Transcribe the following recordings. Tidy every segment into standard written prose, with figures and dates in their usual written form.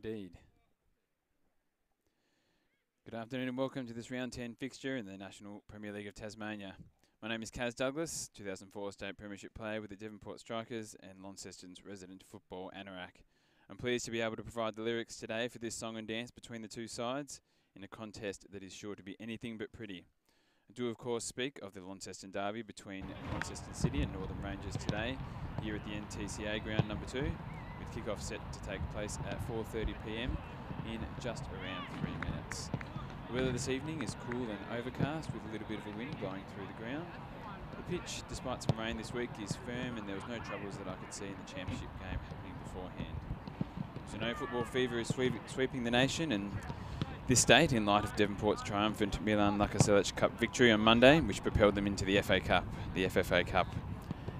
indeed. Good afternoon and welcome to this round 10 fixture in the National Premier League of Tasmania. My name is Kaz Douglas, 2004 State Premiership player with the Devonport Strikers and Launceston's resident football anorak. I'm pleased to be able to provide the lyrics today for this song and dance between the two sides in a contest that is sure to be anything but pretty. I do of course speak of the Launceston derby between Launceston City and Northern Rangers today here at the NTCA ground number 2, with kick-off set to take place at 4:30 p.m. in just around 3 minutes. The weather this evening is cool and overcast with a little bit of a wind blowing through the ground. The pitch, despite some rain this week, is firm and there was no troubles that I could see in the championship game happening beforehand. So no football fever is sweeping the nation and this state in light of Devonport's triumphant Milan Lakaselic Cup victory on Monday, which propelled them into the FA Cup, the FFA Cup.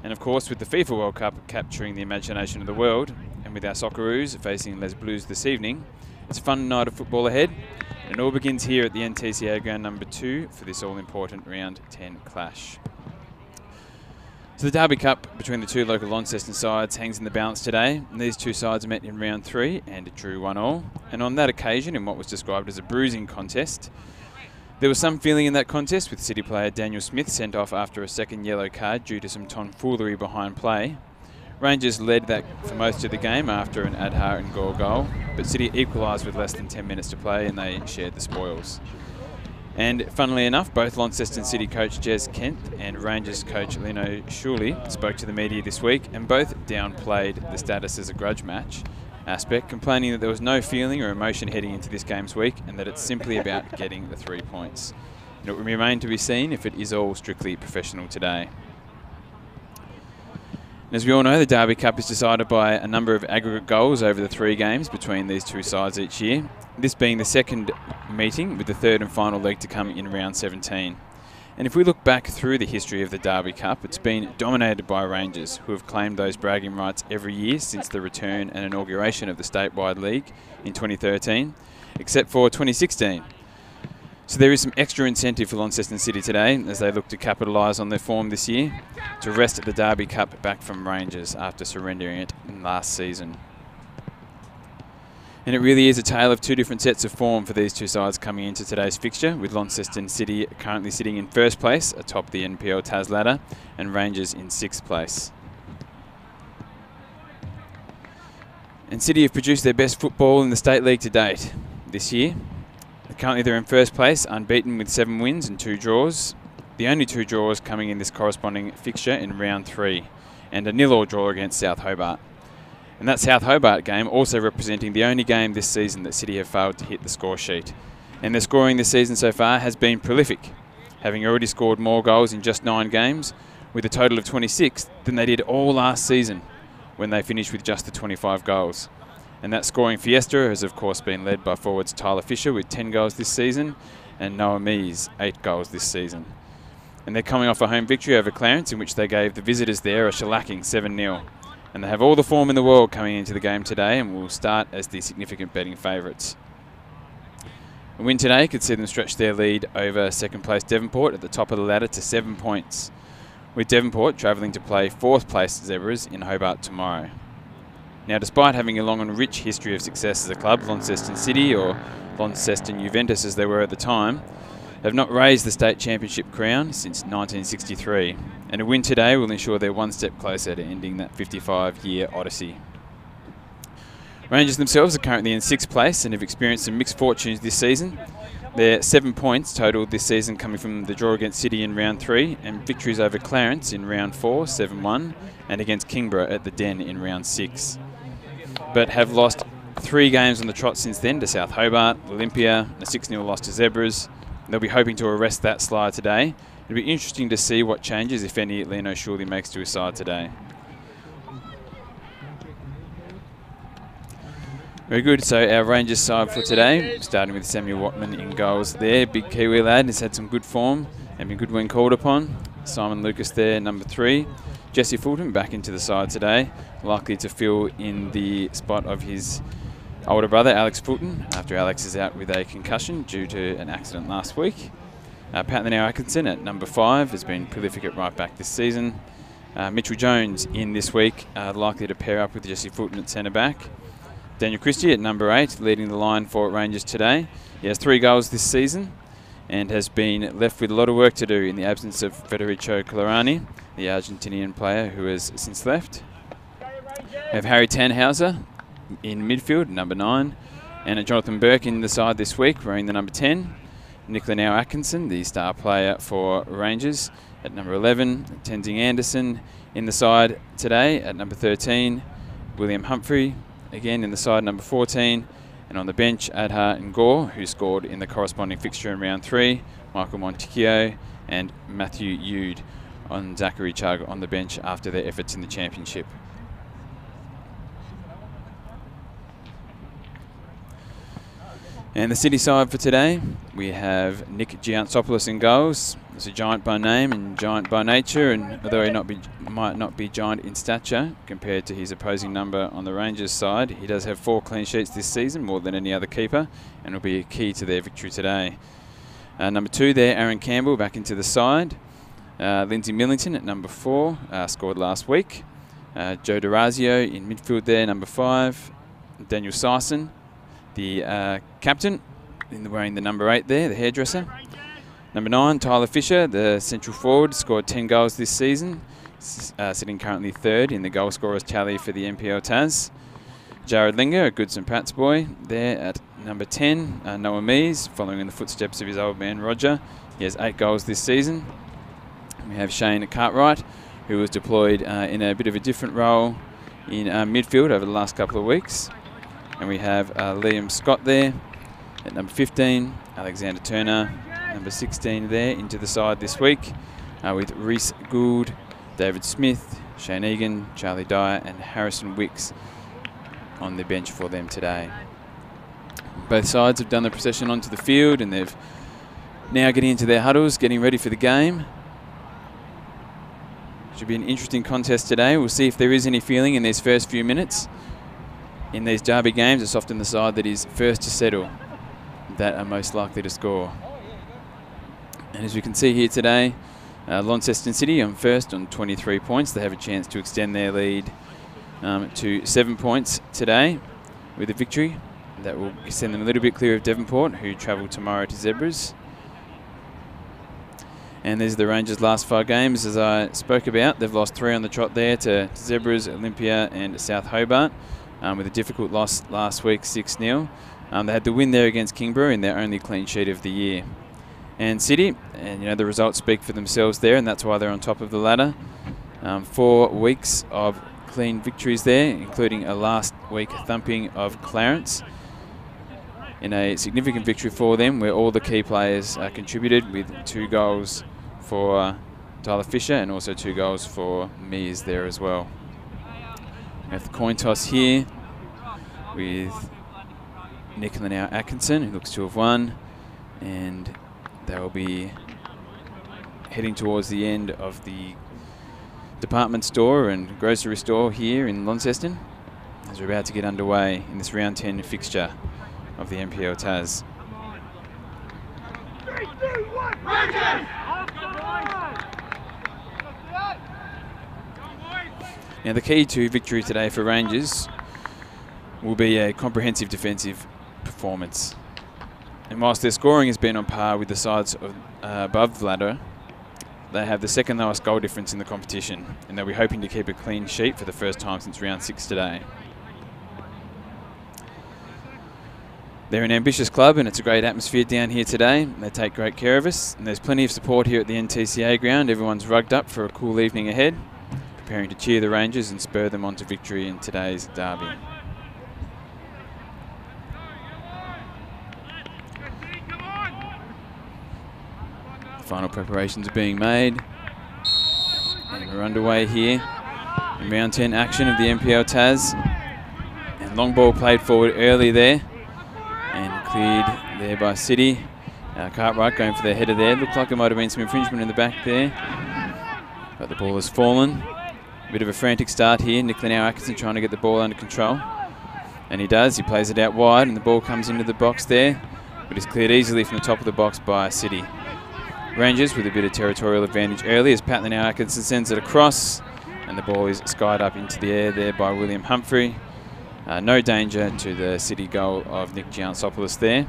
And of course with the FIFA World Cup capturing the imagination of the world, and with our Socceroos facing Les Blues this evening, it's a fun night of football ahead. And it all begins here at the NTCA ground number 2 for this all-important round 10 clash. So the Derby Cup between the two local Launceston sides hangs in the balance today, and these two sides met in round 3 and drew 1-1. And on that occasion, in what was described as a bruising contest, there was some feeling in that contest with City player Daniel Smith sent off after a second yellow card due to some tomfoolery behind play. Rangers led that for most of the game after an Adhar and Gore goal, but City equalised with less than 10 minutes to play and they shared the spoils. And funnily enough, both Launceston City coach Jez Kent and Rangers coach Lino Shuley spoke to the media this week and both downplayed the status as a grudge match aspect, complaining that there was no feeling or emotion heading into this game's week and that it's simply about getting the 3 points. And it will remain to be seen if it is all strictly professional today. And as we all know, the Derby Cup is decided by a number of aggregate goals over the 3 games between these two sides each year, this being the second meeting with the third and final leg to come in round 17. And if we look back through the history of the Derby Cup, it's been dominated by Rangers, who have claimed those bragging rights every year since the return and inauguration of the statewide league in 2013, except for 2016. So there is some extra incentive for Launceston City today as they look to capitalise on their form this year to wrest the Derby Cup back from Rangers after surrendering it in last season. And it really is a tale of two different sets of form for these two sides coming into today's fixture, with Launceston City currently sitting in first place atop the NPL Tas ladder and Rangers in 6th place. And City have produced their best football in the State League to date this year. Currently they're in first place, unbeaten with 7 wins and 2 draws. The only 2 draws coming in this corresponding fixture in round 3, and a 0-0 draw against South Hobart. And that South Hobart game also representing the only game this season that City have failed to hit the score sheet. And their scoring this season so far has been prolific, having already scored more goals in just 9 games, with a total of 26, than they did all last season, when they finished with just the 25 goals. And that scoring fiesta has of course been led by forwards Tyler Fisher with 10 goals this season and Noah Mees 8 goals this season. And they're coming off a home victory over Clarence in which they gave the visitors there a shellacking 7-0. And they have all the form in the world coming into the game today and will start as the significant betting favourites. A win today could see them stretch their lead over second place Devonport at the top of the ladder to 7 points, with Devonport travelling to play 4th place Zebras in Hobart tomorrow. Now, despite having a long and rich history of success as a club, Launceston City, or Launceston Juventus as they were at the time, have not raised the state championship crown since 1963. And a win today will ensure they're one step closer to ending that 55-year odyssey. Rangers themselves are currently in 6th place and have experienced some mixed fortunes this season. Their 7 points total this season coming from the draw against City in round 3 and victories over Clarence in round 4, 7-1, and against Kingborough at the Den in round 6. But have lost 3 games on the trot since then to South Hobart, Olympia, a 6-0 loss to Zebras. They'll be hoping to arrest that slide today. It'll be interesting to see what changes, if any, Lino Shuley makes to his side today. Very good, so our Rangers side for today, starting with Samuel Watman in goals there. Big Kiwi lad, has had some good form and been good when called upon. Simon Lucas there, number 3. Jesse Fulton back into the side today, likely to fill in the spot of his older brother Alex Fulton after Alex is out with a concussion due to an accident last week. Pat Atkinson at number 5 has been prolific at right back this season. Mitchell Jones in this week, likely to pair up with Jesse Fulton at centre back. Daniel Christie at number 8, leading the line for Rangers today. He has 3 goals this season and has been left with a lot of work to do in the absence of Federico Colorani, the Argentinian player who has since left. We have Harry Tannhauser in midfield, number 9, and Jonathan Burke in the side this week, wearing the number 10. Nick Linnell Atkinson, the star player for Rangers, at number 11. Tenzing Anderson in the side today at number 13. William Humphrey, again in the side, number 14. And on the bench, Adhar Ngor, who scored in the corresponding fixture in round 3. Michael Monticchio and Matthew Yude on Zachary Chugg on the bench after their efforts in the championship. And the City side for today, we have Nick Giantsopoulos in goals. He's a giant by name and giant by nature, and although he might not be giant in stature compared to his opposing number on the Rangers side, he does have 4 clean sheets this season, more than any other keeper, and will be a key to their victory today. Number 2 there, Aaron Campbell back into the side. Lindsay Millington at number 4, scored last week. Joe D'Orazio in midfield there, number 5. Daniel Sison, the captain, wearing the number 8 there, the hairdresser. Number 9, Tyler Fisher, the central forward, scored 10 goals this season, sitting currently 3rd in the goal scorers tally for the NPL Tas. Jared Linger, a good St Pat's boy, there at number 10. Noah Mees, following in the footsteps of his old man Roger. He has 8 goals this season. We have Shane Cartwright, who was deployed in a bit of a different role in midfield over the last couple of weeks. And we have Liam Scott there at number 15, Alexander Turner, number 16 there, into the side this week, with Reece Gould, David Smith, Shane Egan, Charlie Dyer and Harrison Wicks on the bench for them today. Both sides have done the procession onto the field, and they've now getting into their huddles, getting ready for the game. Should be an interesting contest today. We'll see if there is any feeling in these first few minutes. In these derby games, it's often the side that is first to settle that are most likely to score. And as we can see here today, Launceston City on first on 23 points. They have a chance to extend their lead to 7 points today with a victory. That will send them a little bit clear of Devonport, who travel tomorrow to Zebras. And these are the Rangers' last 5 games, as I spoke about. They've lost 3 on the trot there to Zebras, Olympia and South Hobart, with a difficult loss last week, 6-0. They had the win there against Kingborough in their only clean sheet of the year. And City, and the results speak for themselves there, and that's why they're on top of the ladder. 4 weeks of clean victories there, including a last week thumping of Clarence, in a significant victory for them, where all the key players contributed, with 2 goals for Tyler Fisher and also 2 goals for Mears there as well. We have the coin toss here with Nick Linnell Atkinson, who looks to have won, and they will be heading towards the end of the department store and grocery store here in Launceston, as we're about to get underway in this round 10 fixture of the NPL Tas. 3, 2, 1, Rangers! Now the key to victory today for Rangers will be a comprehensive defensive performance. And whilst their scoring has been on par with the sides above the ladder, they have the 2nd lowest goal difference in the competition, and they'll be hoping to keep a clean sheet for the first time since round 6 today. They're an ambitious club, and it's a great atmosphere down here today. They take great care of us, and there's plenty of support here at the NTCA ground. Everyone's rugged up for a cool evening ahead, preparing to cheer the Rangers and spur them on to victory in today's derby. The final preparations are being made, and we're underway here in round 10 action of the NPL Tas. And long ball played forward early there, and cleared there by City. Cartwright going for their header there. Looked like there might have been some infringement in the back there, but the ball has fallen. A bit of a frantic start here. Nick Linnell Atkinson trying to get the ball under control, and he does. He plays it out wide, and the ball comes into the box there, but is cleared easily from the top of the box by City. Rangers with a bit of territorial advantage early, as Pat Linnell Atkinson sends it across, and the ball is skied up into the air there by William Humphrey. No danger to the City goal of Nick Giantsopoulos there.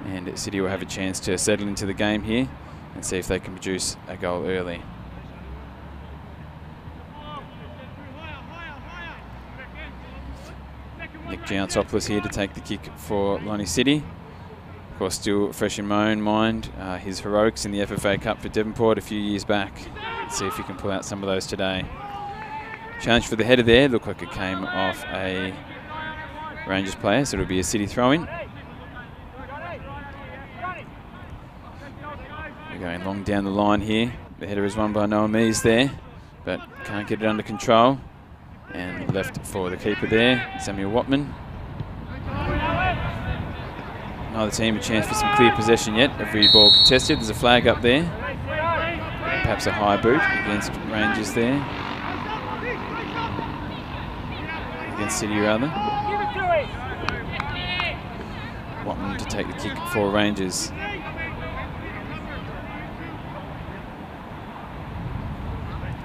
And City will have a chance to settle into the game here and see if they can produce a goal early. Nick Giantsopoulos here to take the kick for Lonnie City. Of course, still fresh in my own mind, his heroics in the FFA Cup for Devonport a few years back. Let's see if he can pull out some of those today. Challenge for the header there. Looked like it came off a Rangers player, so it'll be a City throw-in. We're going long down the line here. The header is won by Noah Mees there, but can't get it under control. And left for the keeper there, Samuel Watman. Neither team a chance for some clear possession yet. Every ball contested. There's a flag up there. Perhaps a high boot against Rangers there. Against City rather. Watman to take the kick for Rangers.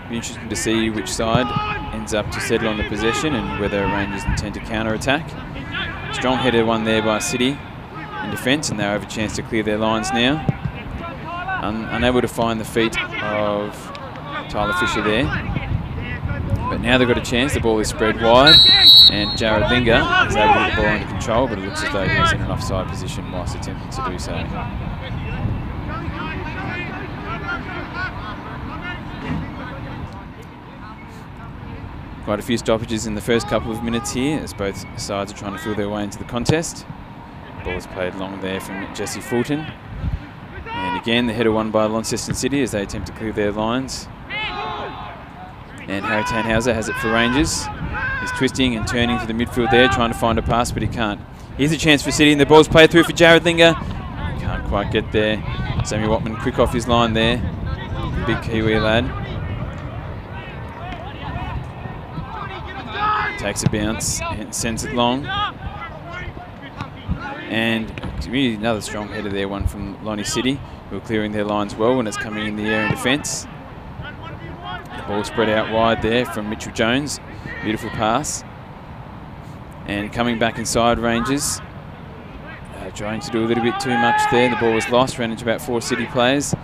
Be interesting to see which side ends up to settle on the possession and whether Rangers intend to counter-attack. Strong header one there by City in defence, and they have a chance to clear their lines now. Unable to find the feet of Tyler Fisher there. But now they've got a chance. The ball is spread wide, and Jared Linger is able to get the ball under control, but it looks as though he's in an offside position whilst attempting to do so. Quite a few stoppages in the first couple of minutes here as both sides are trying to feel their way into the contest. Ball is played long there from Jesse Fulton. And again, the header won by Launceston City as they attempt to clear their lines. And Harry Tannhauser has it for Rangers. He's twisting and turning to the midfield there, trying to find a pass, but he can't. Here's a chance for City, and the ball's played through for Jared Linger. He can't quite get there. Samuel Watman quick off his line there. Big Kiwi lad. Takes a bounce and sends it long. And really another strong header there, one from Lonnie City, who are clearing their lines well when it's coming in the air in defence. The ball spread out wide there from Mitchell Jones. Beautiful pass. And coming back inside Rangers. Trying to do a little bit too much there. The ball was lost, ran into about 4 City players.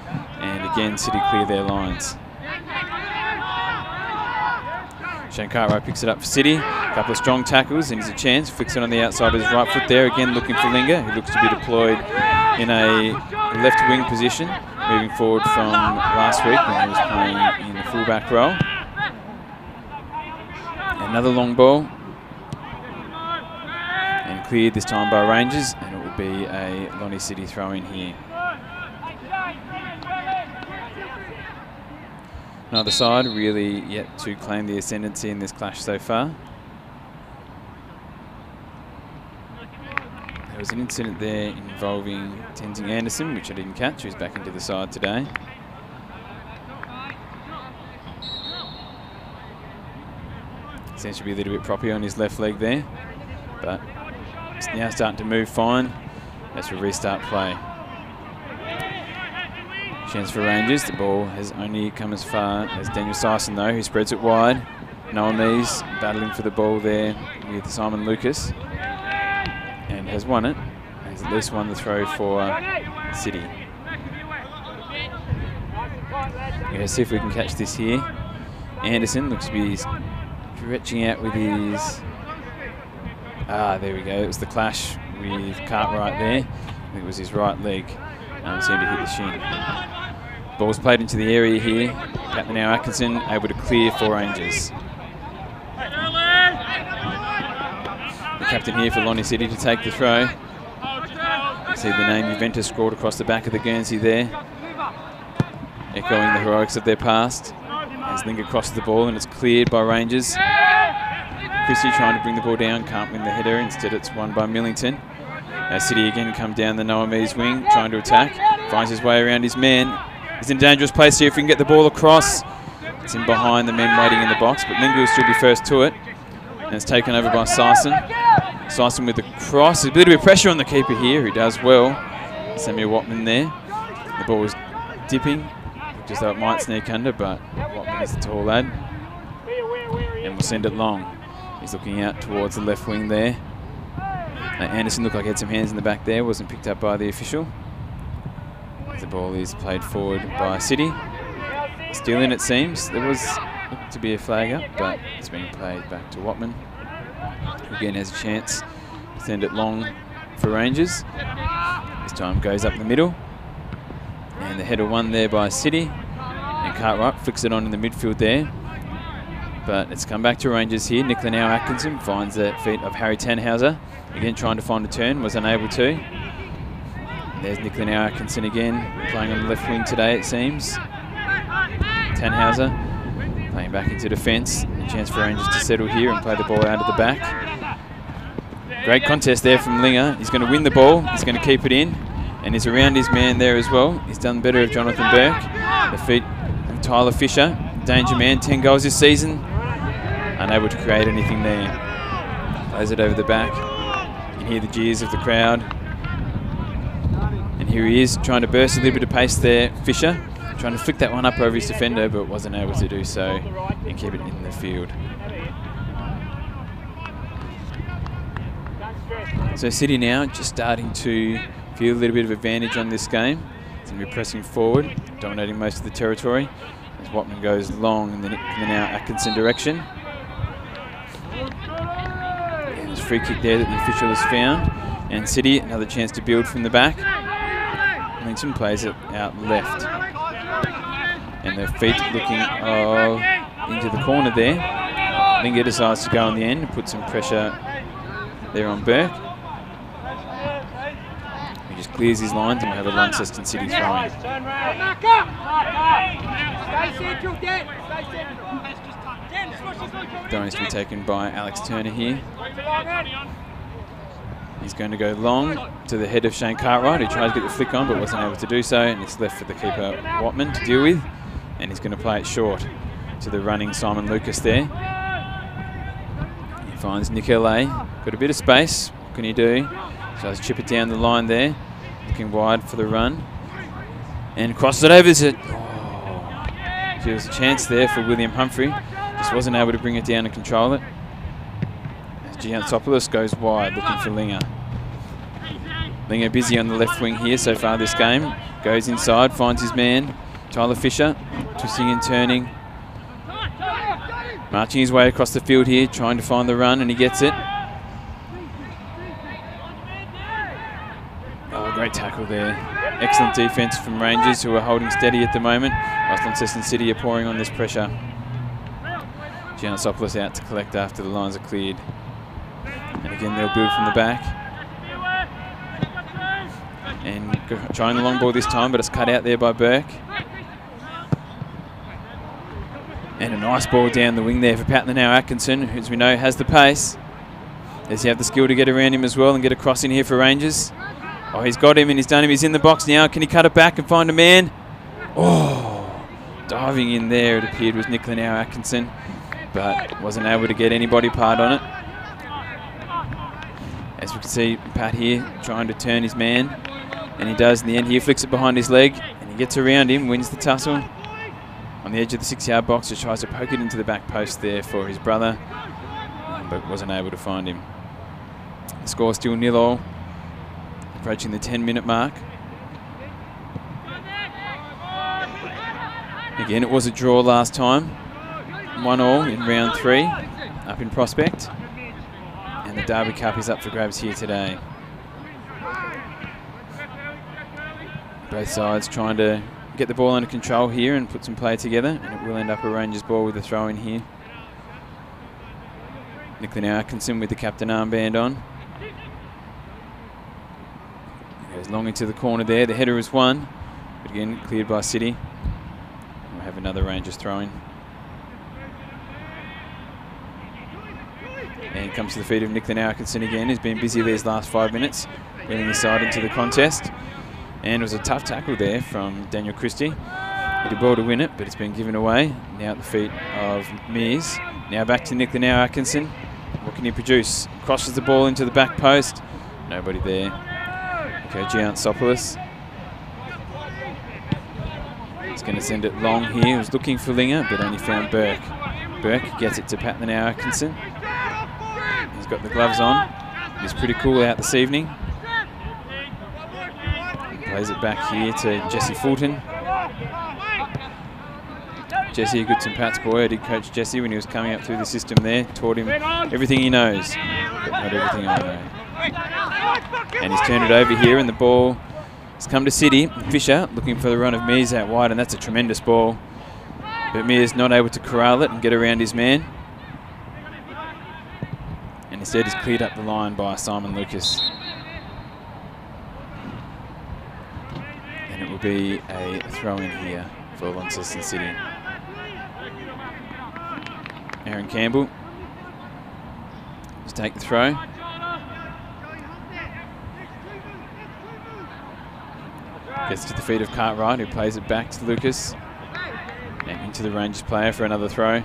And again, City clear their lines. Shane Cartwright picks it up for City. A couple of strong tackles, and he's a chance. Flicks it on the outside of his right foot there. Again, looking for Linger, who looks to be deployed in a left wing position, moving forward from last week when he was playing in the fullback role. Another long ball. And cleared this time by Rangers, and it will be a Lonnie City throw in here. Neither side really yet to claim the ascendancy in this clash so far. There was an incident there involving Tenzing Anderson, which I didn't catch, who's back into the side today. Seems to be a little bit proppy on his left leg there, but it's now starting to move fine as we restart play. Chance for Rangers. The ball has only come as far as Daniel Sison though, who spreads it wide. Noah Mees battling for the ball there with Simon Lucas, and has won it. He's at least won the throw for City. We're going to see if we can catch this here. Anderson looks to be stretching out with his... there we go. It was the clash with Cartwright there. I think it was his right leg. Seemed to hit the shin. Ball's played into the area here. Captain Atkinson able to clear for Rangers. The captain here for Lonnie City to take the throw. You see the name Juventus scrawled across the back of the Guernsey there, echoing the heroics of their past. As Linger crosses the ball and it's cleared by Rangers. Christie trying to bring the ball down, can't win the header. Instead it's won by Millington. City again come down the Noah Mees wing, trying to attack. Finds his way around his man. He's in a dangerous place here if we can get the ball across. It's in behind the men waiting in the box, but Linger will still be first to it. And it's taken over by Sison. Sison with the cross. There's a little bit of pressure on the keeper here, who does well. Samuel Watman there. The ball was dipping, just though it might sneak under, but Watman is the tall lad. And we'll send it long. He's looking out towards the left wing there. Anderson looked like he had some hands in the back there, wasn't picked up by the official. The ball is played forward by City. Still in, it seems. There was looked to be a flag up, but it's been played back to Watman, who again has a chance to send it long for Rangers. This time goes up the middle. And the header won there by City. And Cartwright flicks it on in the midfield there. But it's come back to Rangers here. Nick Atkinson finds the feet of Harry Tannhauser. Again trying to find a turn, was unable to. There's Nick Atkinson again, playing on the left wing today, it seems. Tannhauser playing back into defence. A chance for Rangers to settle here and play the ball out of the back. Great contest there from Linger. He's going to win the ball, he's going to keep it in, and he's around his man there as well. He's done better of Jonathan Burke. The feet of Tyler Fisher, danger man, 10 goals this season. Unable to create anything there. Plays it over the back. You can hear the jeers of the crowd. And here he is, trying to burst a little bit of pace there, Fisher. Trying to flick that one up over his defender, but wasn't able to do so and keep it in the field. So City now just starting to feel a little bit of advantage on this game. It's going to be pressing forward, dominating most of the territory. As Watman goes long in the now Atkinson direction. And there's a free kick there that the official has found. And City, another chance to build from the back. Linton plays it out left. And their feet looking into the corner there. Linger decides to go on the end and put some pressure there on Burke. He just clears his lines and we have a Launceston City throwing. Throwing is to be taken by Alex Turner here. He's going to go long to the head of Shane Cartwright, who tried to get the flick on but wasn't able to do so, and it's left for the keeper Watman to deal with, and he's going to play it short to the running Simon Lucas there. He finds Nick L.A., got a bit of space, what can he do? Tries to chip it down the line there, looking wide for the run, and crosses it over to... Oh, there was a chance there for William Humphrey, just wasn't able to bring it down and control it. Giantsopoulos goes wide, looking for Linger. Linger busy on the left wing here so far this game. Goes inside, finds his man, Tyler Fisher, twisting and turning. Marching his way across the field here, trying to find the run, and he gets it. Oh, great tackle there. Excellent defence from Rangers, who are holding steady at the moment, whilst Launceston City are pouring on this pressure. Giantsopoulos out to collect after the lines are cleared. And again, they'll build from the back. And trying the long ball this time, but it's cut out there by Burke. And a nice ball down the wing there for Patlinau Atkinson, who, as we know, has the pace. Does he have the skill to get around him as well and get a cross in here for Rangers? Oh, he's got him and he's done him. He's in the box now. Can he cut it back and find a man? Oh, diving in there, it appeared, was Nick Atkinson, but wasn't able to get anybody part on it. As we can see, Pat here trying to turn his man, and he does in the end. He flicks it behind his leg, and he gets around him, wins the tussle. On the edge of the 6-yard box, just tries to poke it into the back post there for his brother, but wasn't able to find him. The score still 0-0, approaching the 10-minute mark. Again, it was a draw last time, 1-1 in round 3, up in Prospect. And the Derby Cup is up for grabs here today. Both sides trying to get the ball under control here and put some play together, and it will end up a Rangers ball with a throw in here. Nick Atkinson with the captain armband on. Goes long into the corner there. The header is won, but again cleared by City. We'll have another Rangers throw in. And comes to the feet of Nick Atkinson again, who's been busy these last 5 minutes, winning his side into the contest. And it was a tough tackle there from Daniel Christie. He did well to win it, but it's been given away. Now at the feet of Mears. Now back to Nick Atkinson. What can he produce? Crosses the ball into the back post. Nobody there. Okay, Giantsopoulos. He's going to send it long here. He was looking for Linger, but only found Burke. Burke gets it to Patlinau Atkinson. He's got the gloves on. He's pretty cool out this evening. Plays it back here to Jesse Fulton. Jesse, a good St Pat's boy. I did coach Jesse when he was coming up through the system there. Taught him everything he knows, but not everything I know. And he's turned it over here, and the ball has come to City. Fisher looking for the run of Mears out wide, and that's a tremendous ball. But Mears not able to corral it and get around his man. And instead is cleared up the line by Simon Lucas. And it will be a throw-in here for Launceston City. Aaron Campbell just take the throw. Gets to the feet of Cartwright, who plays it back to Lucas. And into the Rangers player for another throw.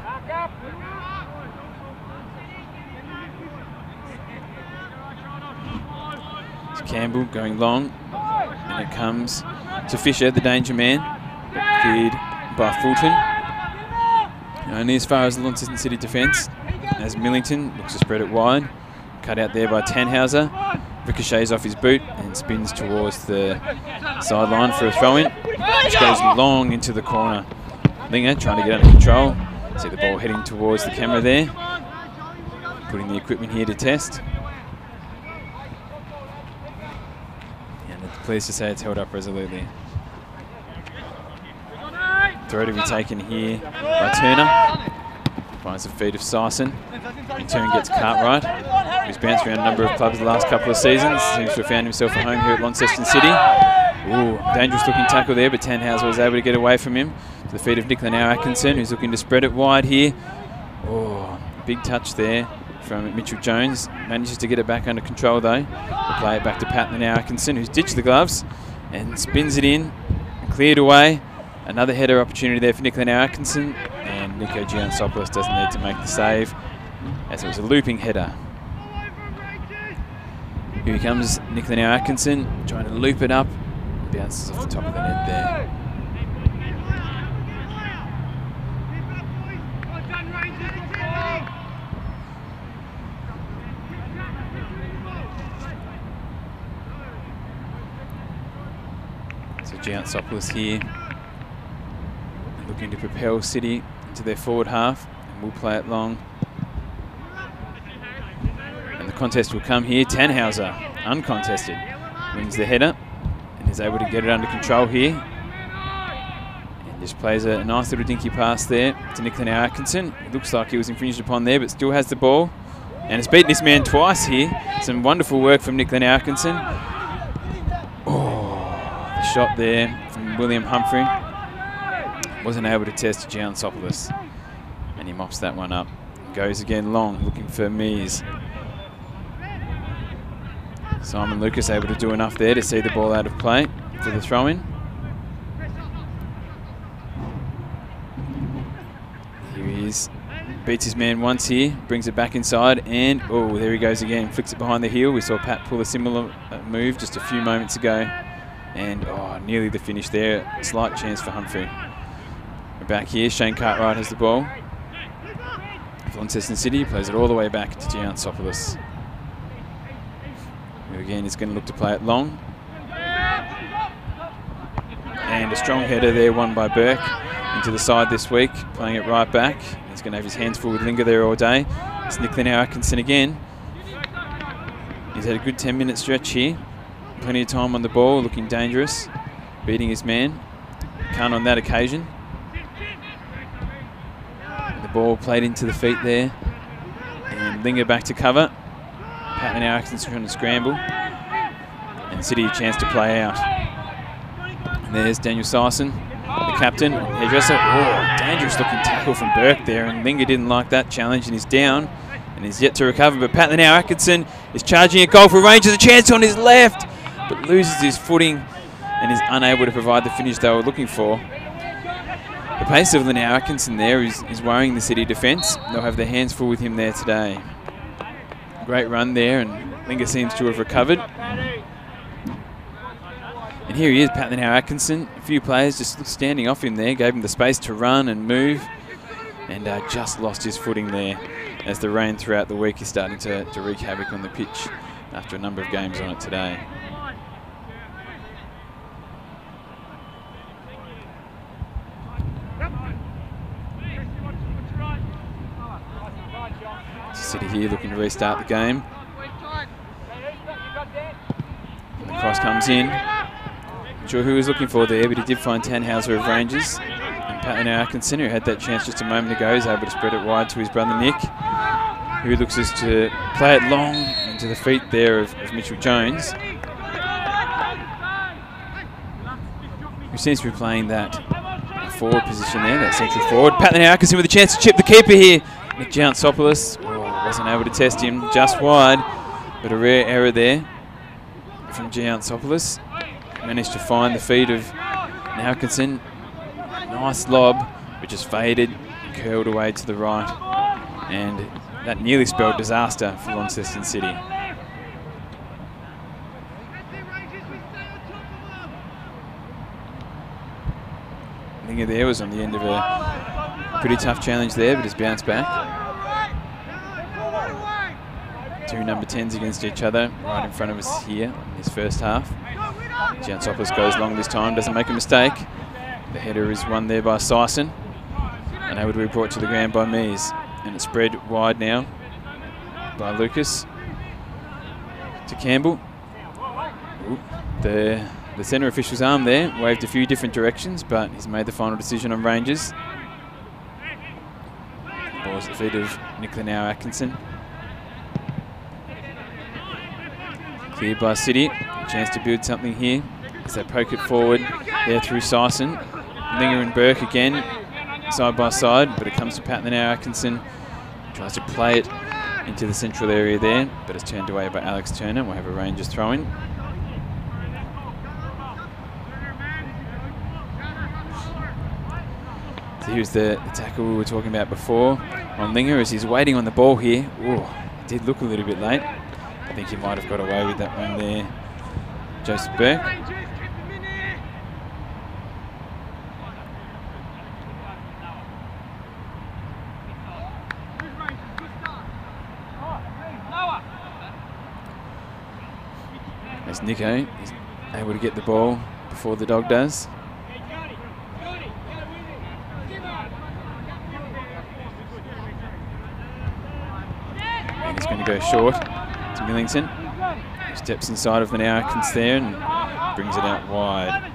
It's Campbell going long. And it comes to Fisher, the danger man. But cleared by Fulton. Only as far as the Launceston City defence, as Millington looks to spread it wide. Cut out there by Tannhauser. Ricochets off his boot and spins towards the sideline for a throw-in, which goes long into the corner. Linger trying to get under control. See the ball heading towards the camera there. Putting the equipment here to test. And it's pleased to say it's held up resolutely. Throw to be taken here by Turner. Finds the feet of Syson. In turn gets Cartwright, who's bounced around a number of clubs the last couple of seasons. Seems to have found himself at home here at Launceston City. Ooh, dangerous looking tackle there, but Tannhauser was able to get away from him. To the feet of Nick Atkinson, who's looking to spread it wide here. Oh, big touch there from Mitchell Jones. Manages to get it back under control though. We'll play it back to Pat Atkinson, who's ditched the gloves and spins it in. Cleared away. Another header opportunity there for Nick Atkinson. And Nico Giansopoulos doesn't need to make the save, as it was a looping header. Here comes Nick Atkinson, trying to loop it up. Bounces off the top of the net there. So Giansopoulos here, looking to propel City into their forward half, and we'll play it long. And the contest will come here. Tannhauser, uncontested, wins the header and is able to get it under control here. And just plays a nice little dinky pass there to Nick Atkinson. It looks like he was infringed upon there, but still has the ball. And has beaten this man twice here. Some wonderful work from Nick Atkinson. Oh, the shot there from William Humphrey. Wasn't able to test Giansopoulos, and he mops that one up. Goes again long, looking for Mears. Simon Lucas able to do enough there to see the ball out of play for the throw-in. Here he is. Beats his man once here, brings it back inside, and oh, there he goes again. Flicks it behind the heel. We saw Pat pull a similar move just a few moments ago. And oh, nearly the finish there. Slight chance for Humphrey. Back here, Shane Cartwright has the ball. Launceston City plays it all the way back to Giansopoulos, who again is going to look to play it long. And a strong header there, won by Burke, into the side this week, playing it right back. He's going to have his hands full with Linger there all day. It's Nick Atkinson again. He's had a good 10-minute stretch here. Plenty of time on the ball, looking dangerous, beating his man. Can't on that occasion. Ball played into the feet there, and Linger back to cover. Pat Atkinson trying to scramble, and City a chance to play out. And there's Daniel Syson, the captain, hairdresser. Oh, dangerous looking tackle from Burke there, and Linger didn't like that challenge and he's down and is yet to recover. But Pat Atkinson is charging a goal for Rangers, a chance on his left, but loses his footing and is unable to provide the finish they were looking for. The pace of Linnea Atkinson there is worrying the City defence. They'll have their hands full with him there today. Great run there, and Linger seems to have recovered. And here he is, Pat Atkinson. A few players just standing off him there, gave him the space to run and move. and just lost his footing there as the rain throughout the week is starting to wreak havoc on the pitch after a number of games on it today. City here looking to restart the game. And the cross comes in. Not sure who he was looking for there, but he did find Tannhauser of Rangers. And Patlin Atkinson, who had that chance just a moment ago, is able to spread it wide to his brother Nick, who looks as to play it long into the feet there of Mitchell Jones, who seems to be playing that forward position there, that central forward. Patlin Atkinson with a chance to chip the keeper here. Nick Giantsopoulos wasn't able to test him, just wide, but a rare error there from Giantsopoulos. Managed to find the feet of Atkinson. Nice lob, which just faded and curled away to the right. And that nearly spelled disaster for Launceston City. Linger there was on the end of a pretty tough challenge there, but has bounced back. Two number 10s against each other right in front of us here in this first half. Giantsopoulos goes long this time, doesn't make a mistake. The header is won there by Sison and able to be brought to the ground by Mees. And it's spread wide now by Lucas to Campbell. Ooh, the centre official's arm there waved a few different directions, but he's made the final decision on Rangers. Ball's at the feet of Nicola Atkinson. Cleared by City. A chance to build something here as they poke it forward there through Sison. Linger and Burke again, side by side, but it comes to Patlin Atkinson. Tries to play it into the central area there, but it's turned away by Alex Turner. We'll have a Rangers throw in. So here's the tackle we were talking about before on Linger as he's waiting on the ball here. Ooh, it did look a little bit late. I think he might have got away with that one there, Joseph Burke. As Nico is able to get the ball before the dog does. And he's going to go short to Millington. He steps inside of the Atkinson there and brings it out wide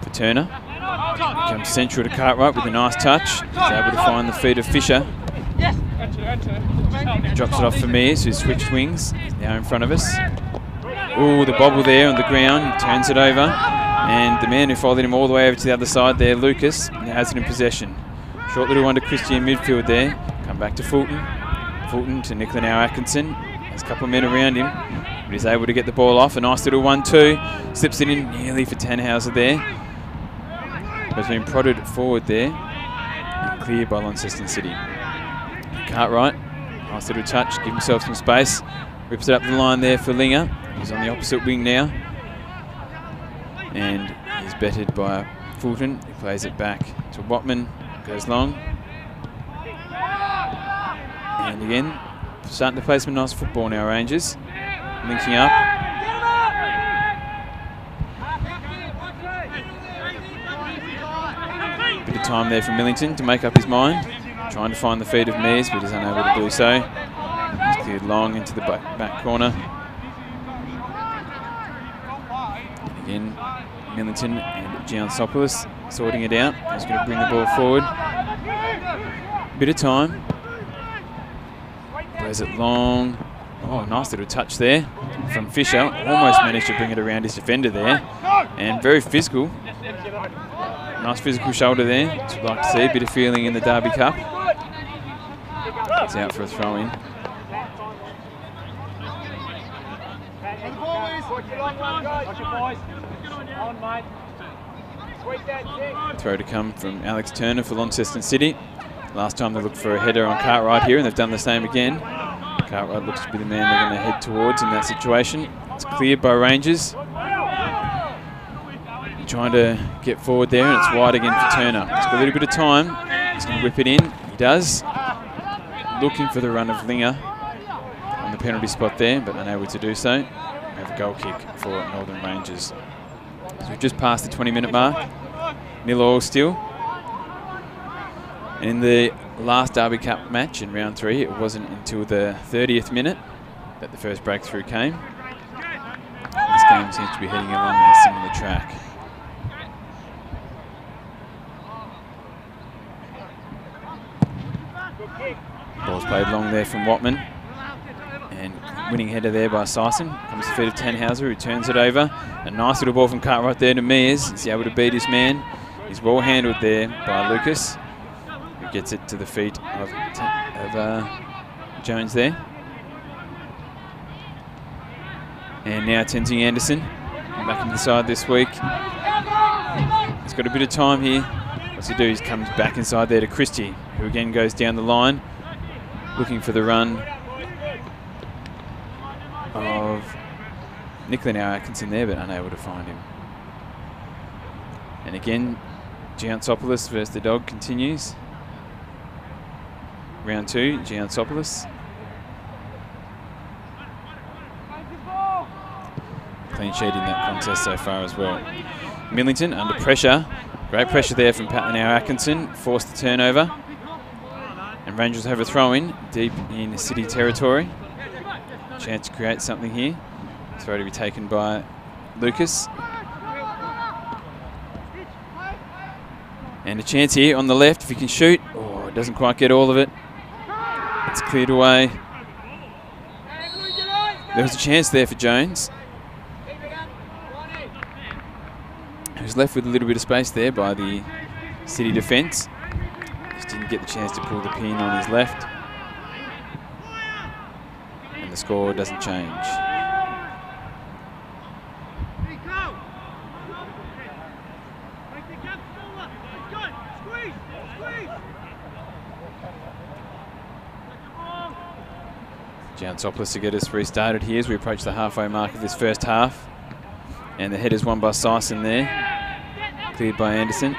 for Turner. He comes central to Cartwright with a nice touch. He's able to find the feet of Fisher. Drops it off for Mears, who switched wings. He's now in front of us. Ooh, the bobble there on the ground. Turns it over. And the man who followed him all the way over to the other side there, Lucas, now has it in possession. Short little one to Christie in midfield there. Come back to Fulton. Fulton to Nicola Atkinson. There's a couple of men around him, but he's able to get the ball off. A nice little 1-2. Slips it in nearly for Tannhauser there. Has been prodded forward there. And cleared by Launceston City. Cartwright, nice little touch, give himself some space. Rips it up the line there for Linger. He's on the opposite wing now. And he's bettered by Fulton. He plays it back to Watman. Goes long. And again, starting to play some nice football now, Rangers. Linking up. Bit of time there for Millington to make up his mind. Trying to find the feet of Mears, but he's unable to do so. He's cleared long into the back corner. And again, Millington and Giantsopoulos sorting it out. He's going to bring the ball forward. Bit of time. Plays it long. Oh, nice little touch there from Fisher. Almost managed to bring it around his defender there. And very physical. Nice physical shoulder there. Which you'd like to see. A bit of feeling in the Derby Cup. It's out for a throw-in. Throw to come from Alex Turner for Launceston City. Last time they looked for a header on Cartwright here, and they've done the same again. Cartwright looks to be the man they're going to head towards in that situation. It's cleared by Rangers. Trying to get forward there, and it's wide again for Turner. He's got a little bit of time. He's going to whip it in. He does. Looking for the run of Linger on the penalty spot there, but unable to do so. We have a goal kick for Northern Rangers. So we've just passed the 20-minute mark. 0-0 still. And in the last Derby Cup match in round 3, it wasn't until the 30th minute that the first breakthrough came. And this game seems to be heading along a similar track. Ball's played long there from Watman. And winning header there by Sison. Comes to the feet of Tannhauser, who turns it over. A nice little ball from Cartwright there to Mears. Is he able to beat his man? He's well handled there by Lucas, who gets it to the feet of Jones there. And now Tenzing Anderson back into the side this week. He's got a bit of time here. What's he do? He comes back inside there to Christie, who again goes down the line, looking for the run of Nicola now Atkinson there, but unable to find him. And again, Giantsopoulos versus the dog continues. Round 2, Giantsopoulos. Clean sheet in that contest so far as well. Millington under pressure. Great pressure there from Patlinau Atkinson. Forced the turnover. And Rangers have a throw-in deep in city territory. Chance to create something here. Throw to be taken by Lucas. And a chance here on the left if he can shoot. Oh, it doesn't quite get all of it. It's cleared away. There was a chance there for Jones. He was left with a little bit of space there by the city defence. Just didn't get the chance to pull the pin on his left. And the score doesn't change. Giantsopoulos to get us restarted here as we approach the halfway mark of this first half. And the header's won by Sison there. Cleared by Anderson.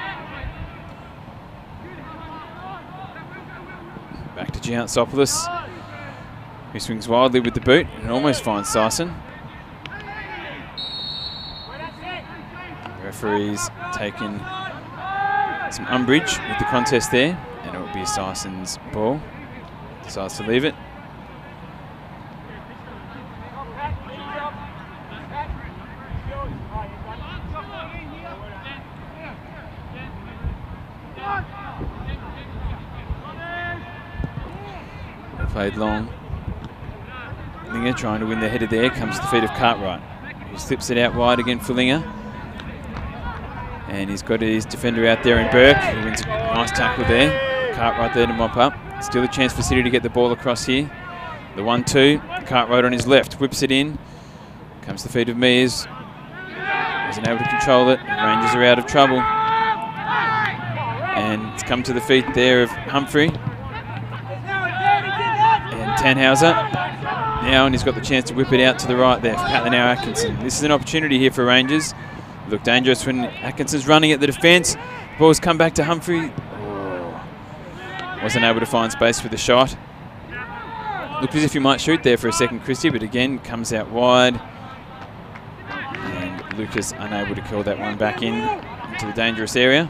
Back to Giantsopoulos, who swings wildly with the boot and almost finds Sison. Referees taking some umbrage with the contest there, and it will be Sison's ball. Decides to leave it. Played long. Linger trying to win the header there, comes to the feet of Cartwright, who slips it out wide again for Linger. And he's got his defender out there in Burke, who wins a nice tackle there. Cartwright there to mop up. Still a chance for City to get the ball across here. The 1-2, Cartwright on his left, whips it in. Comes to the feet of Mears. Wasn't able to control it. Rangers are out of trouble. And it's come to the feet there of Humphrey. Tannhauser now, and he's got the chance to whip it out to the right there for Patlinau Atkinson. This is an opportunity here for Rangers. Look dangerous when Atkinson's running at the defence. Ball's come back to Humphrey. Oh. Wasn't able to find space for the shot. Looked as if he might shoot there for a second, Christie, but again comes out wide. And Lucas unable to curl that one back into the dangerous area.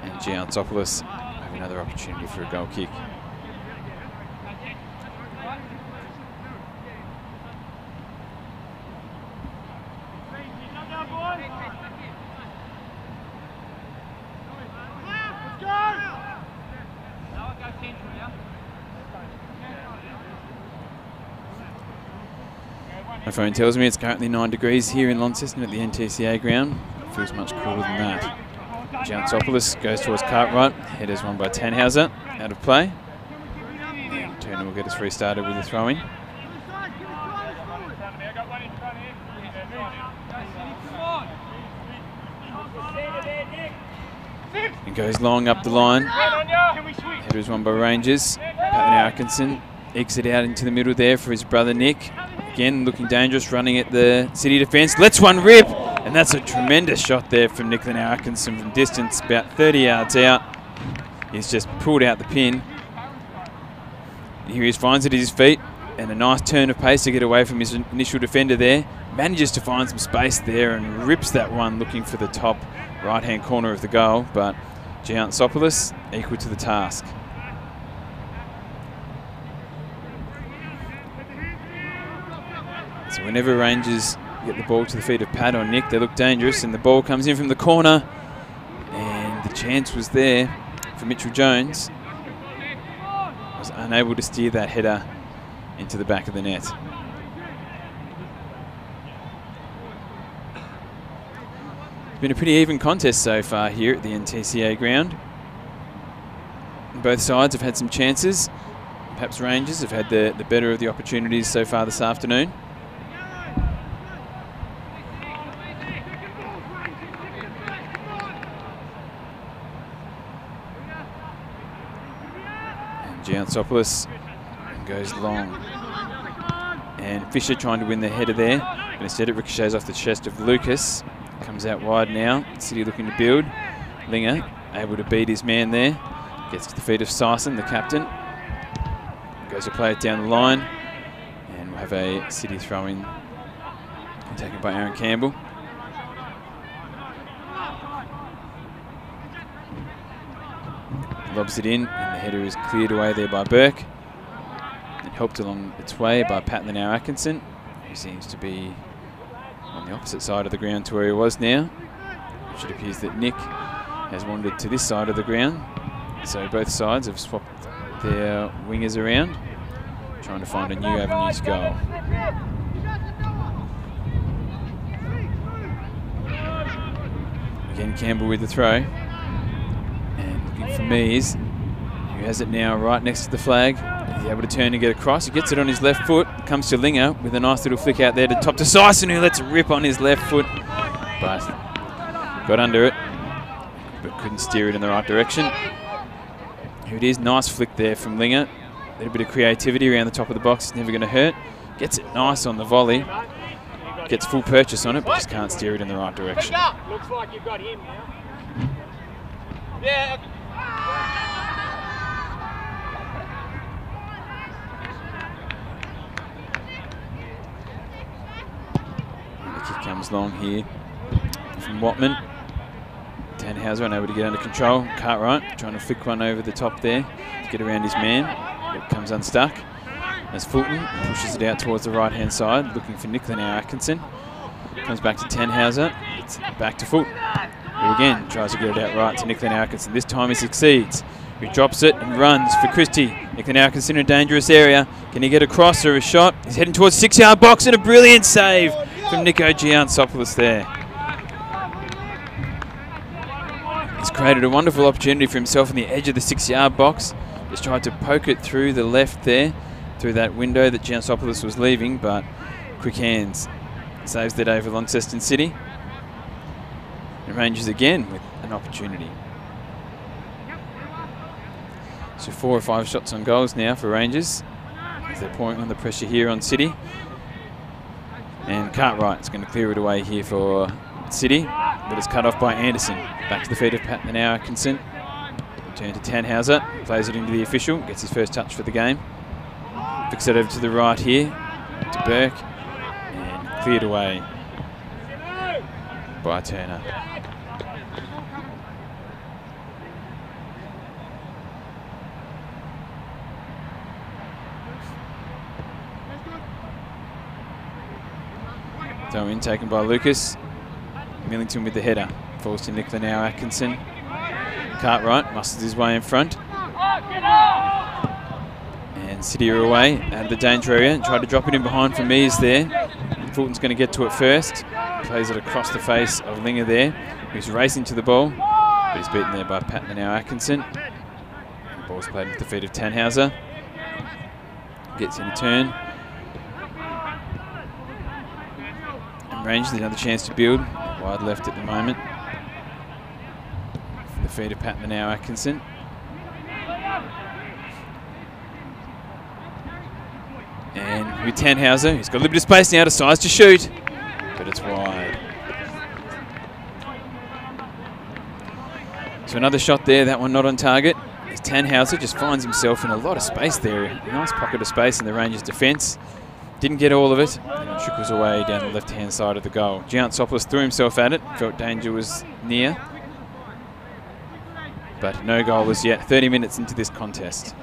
And Giantsopoulos have another opportunity for a goal kick. My phone tells me it's currently 9 degrees here in Launceston at the NTCA ground. It feels much cooler than that. Giantsopoulos goes towards Cartwright. Header's won by Tannhauser. Out of play. And Turner will get us restarted with a throw-in. And goes long up the line. Header's won by Rangers. Patlinau Atkinson ekes it out into the middle there for his brother Nick. Again, looking dangerous, running at the city defence. Lets one rip, and that's a tremendous shot there from Nicola Atkinson from distance, about 30 yards out. He's just pulled out the pin. Here he finds it at his feet, and a nice turn of pace to get away from his initial defender there. Manages to find some space there and rips that one looking for the top right-hand corner of the goal, but Giantsopoulos equal to the task. So whenever Rangers get the ball to the feet of Pat or Nick, they look dangerous, and the ball comes in from the corner, and the chance was there for Mitchell Jones. Was unable to steer that header into the back of the net. It's been a pretty even contest so far here at the NTCA ground. Both sides have had some chances. Perhaps Rangers have had the better of the opportunities so far this afternoon. And Giantsopoulos goes long. And Fisher trying to win the header there, but instead it ricochets off the chest of Lucas. Comes out wide now. City looking to build. Linger able to beat his man there. Gets to the feet of Sison, the captain. Goes to play it down the line. And we'll have a City throw-in taken by Aaron Campbell. Lobs it in, and the header is cleared away there by Burke. And helped along its way by Pat Atkinson, who seems to be on the opposite side of the ground to where he was now. It appears that Nick has wandered to this side of the ground. So both sides have swapped their wingers around, trying to find a new avenue to go. Again, Campbell with the throw. And looking for Mees, who has it now right next to the flag. He's able to turn and get across. He gets it on his left foot. Comes to Linger with a nice little flick out there to top to Sison, who lets it rip on his left foot. But got under it, but couldn't steer it in the right direction. Here it is. Nice flick there from Linger. A little bit of creativity around the top of the box. It's never going to hurt. Gets it nice on the volley. Gets full purchase on it, but just can't steer it in the right direction. Looks like you've got him now. Yeah. Comes long here from Watman. Tannhauser unable to get under control. Cartwright trying to flick one over the top there to get around his man. It comes unstuck. As Fulton pushes it out towards the right hand side, looking for Nick Atkinson. Comes back to Tannhauser. It's back to Fulton, who again tries to get it out right to Nick Atkinson. This time he succeeds. He drops it and runs for Christie. Nick Atkinson in a dangerous area. Can he get across or a shot? He's heading towards the 6-yard box, and a brilliant save from Nico Giantsopoulos there. He's created a wonderful opportunity for himself on the edge of the 6-yard box. Just tried to poke it through the left there, through that window that Giantsopoulos was leaving, but quick hands saves the day for Launceston City. And Rangers again with an opportunity. So 4 or 5 shots on goals now for Rangers, as they're pouring on the pressure here on City. And Cartwright's going to clear it away here for City, but it's cut off by Anderson. Back to the feet of Pat Atkinson. Turn to Tannhauser, plays it into the official, gets his first touch for the game. Flicks it over to the right here to Burke, and cleared away by Turner. Throw in taken by Lucas. Millington with the header. Falls to Nick Atkinson. Cartwright musters his way in front. And City are away out of the danger area. And tried to drop it in behind for Mees there. Fulton's going to get to it first. Plays it across the face of Linger there, who's racing to the ball. But he's beaten there by Pat Atkinson. The ball's played with the feet of Tannhauser. Gets in a turn. Rangers another chance to build. Wide left at the moment. For the feet of Pat Atkinson. And with Tannhauser, he's got a little bit of space now to size to shoot, but it's wide. So another shot there, that one not on target. as Tannhauser just finds himself in a lot of space there. A nice pocket of space in the Rangers' defence. Didn't get all of it, and it trickles away down the left-hand side of the goal. Giantsopoulos threw himself at it, felt danger was near. But no goal as yet, 30 minutes into this contest.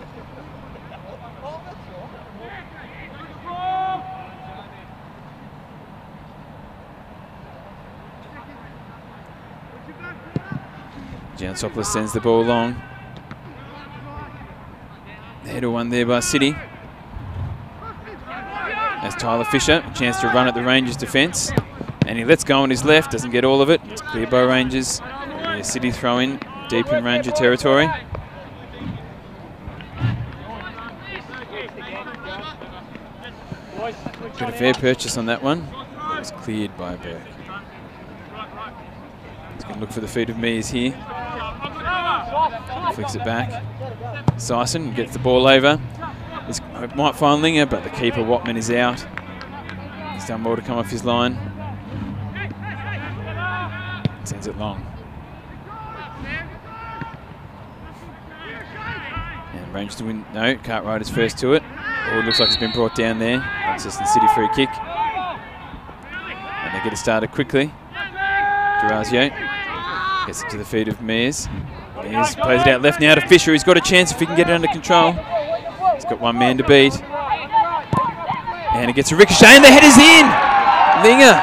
Giantsopoulos sends the ball long. The header one there by City. As Tyler Fisher, a chance to run at the Rangers defence. And he lets go on his left, doesn't get all of it. It's cleared by Rangers. City throw in deep in Ranger territory. Got a fair purchase on that one. It was cleared by Burke. He's going to look for the feet of Mears here. Flicks it back. Sison gets the ball over. This might find Linger, but the keeper, Watman, is out. He's done well to come off his line. Sends it long. And Rangers to win. No, Cartwright is first to it. Oh, it looks like it's been brought down there. Launceston City free kick. And they get it started quickly. Durazio gets it to the feet of Mears. Mears plays it out left now to Fisher. He's got a chance if he can get it under control. He's got one man to beat. And it gets a ricochet and the header's in! Linger.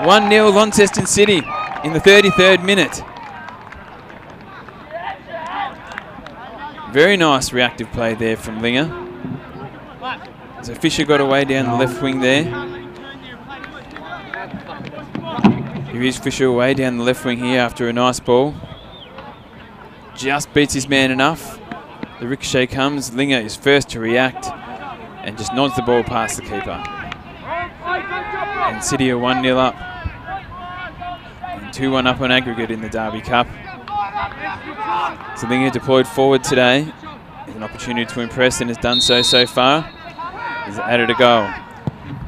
1-0 Launceston City in the 33rd minute. Very nice reactive play there from Linger. So Fisher got away down the left wing there. Here is Fisher away down the left wing here after a nice ball. Just beats his man enough. The ricochet comes. Linger is first to react and just nods the ball past the keeper. And City are 1-0 up. And 2-1 up on aggregate in the Derby Cup. So Linger deployed forward today. Has an opportunity to impress and has done so far. He's added a goal.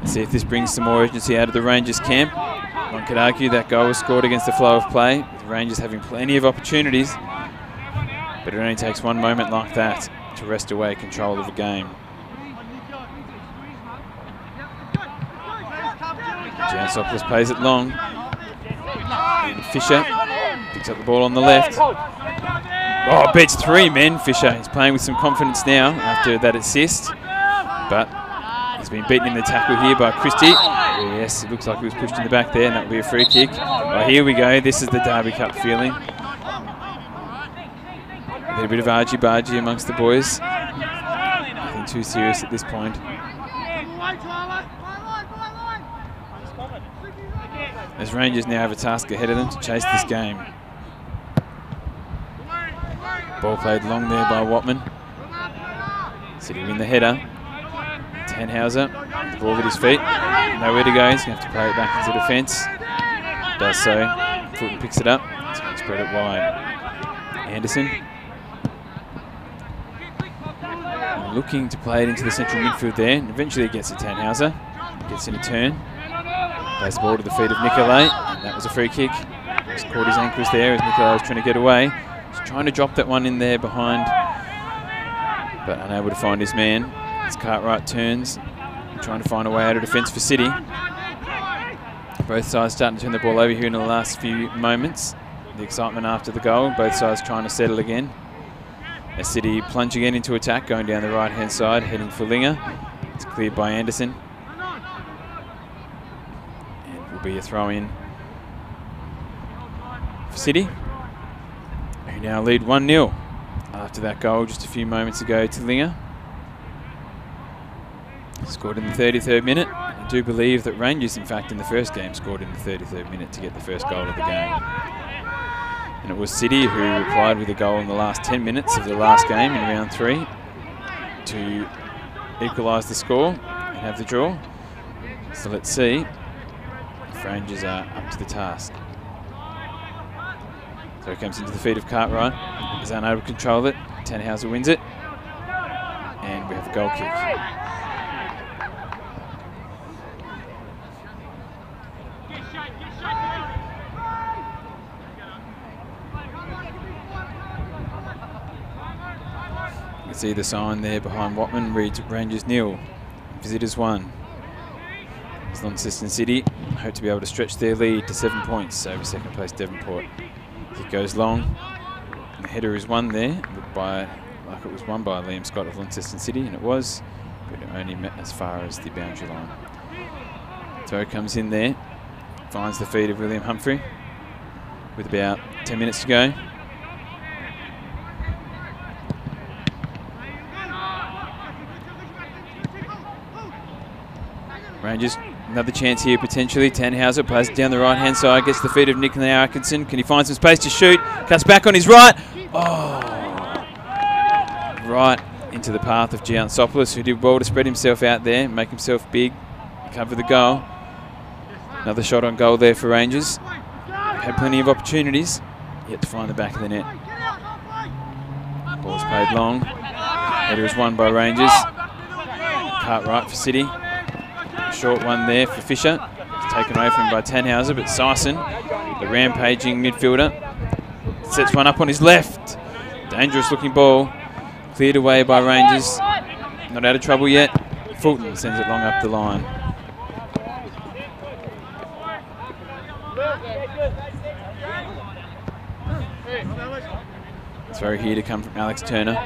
Let's see if this brings some more urgency out of the Rangers camp. One could argue that goal was scored against the flow of play, with the Rangers having plenty of opportunities. But it only takes one moment like that to wrest away control of the game. Giantsopoulos plays it long. And Fisher picks up the ball on the left. Oh, beats three men, Fisher. He's playing with some confidence now after that assist. But he's been beaten in the tackle here by Christie. Yes, it looks like he was pushed in the back there, and that will be a free kick. Oh, here we go. This is the Derby Cup feeling. A little bit of argy-bargy amongst the boys. Nothing too serious at this point. As Rangers now have a task ahead of them to chase this game. Ball played long there by Watman. City win the header. Tannhauser, the ball at his feet. Nowhere to go, he's going to have to play it back into defence. Does so. Fulton picks it up. He's going to spread it wide. Anderson. Looking to play it into the central midfield there. And eventually it gets to Tannhauser. Gets in a turn. Plays the ball to the feet of Nicolay. And that was a free kick. Just caught his ankles there as Nicolay was trying to get away. He's trying to drop that one in there behind. But unable to find his man. As Cartwright turns, trying to find a way out of defence for City. Both sides starting to turn the ball over here in the last few moments. The excitement after the goal, both sides trying to settle again. As City plunge again into attack, going down the right-hand side, heading for Linger. It's cleared by Anderson. And will be a throw-in for City, who now lead 1-0 after that goal just a few moments ago to Linger. Scored in the 33rd minute. I do believe that Rangers, in fact, in the first game, scored in the 33rd minute to get the first goal of the game. And it was City who replied with a goal in the last 10 minutes of the last game in round 3 to equalise the score and have the draw. So let's see if Rangers are up to the task. So it comes into the feet of Cartwright. He's unable to control it. Tannhauser wins it. And we have a goal kick. See the sign there behind Watman reads Rangers 0, Visitors 1. As Launceston City hope to be able to stretch their lead to 7 points over second place Devonport. It goes long. The header is won there, looked like it was won by Liam Scott of Launceston City, and it was, but it only met as far as the boundary line. Throw comes in there, finds the feet of William Humphrey with about 10 minutes to go. Rangers, another chance here potentially. Tannhauser plays it down the right-hand side, gets the feet of Nick Atkinson. Can he find some space to shoot? Cuts back on his right. Oh! Right into the path of Giantsopoulos, who did well to spread himself out there, make himself big, cover the goal. Another shot on goal there for Rangers. Had plenty of opportunities, yet to find the back of the net. Ball's played long. Header is won by Rangers. Cartwright for City. Short one there for Fisher. It's taken away from him by Tannhauser, but Syson, the rampaging midfielder, sets one up on his left. Dangerous looking ball. Cleared away by Rangers. Not out of trouble yet. Fulton sends it long up the line. Throw here to come from Alex Turner.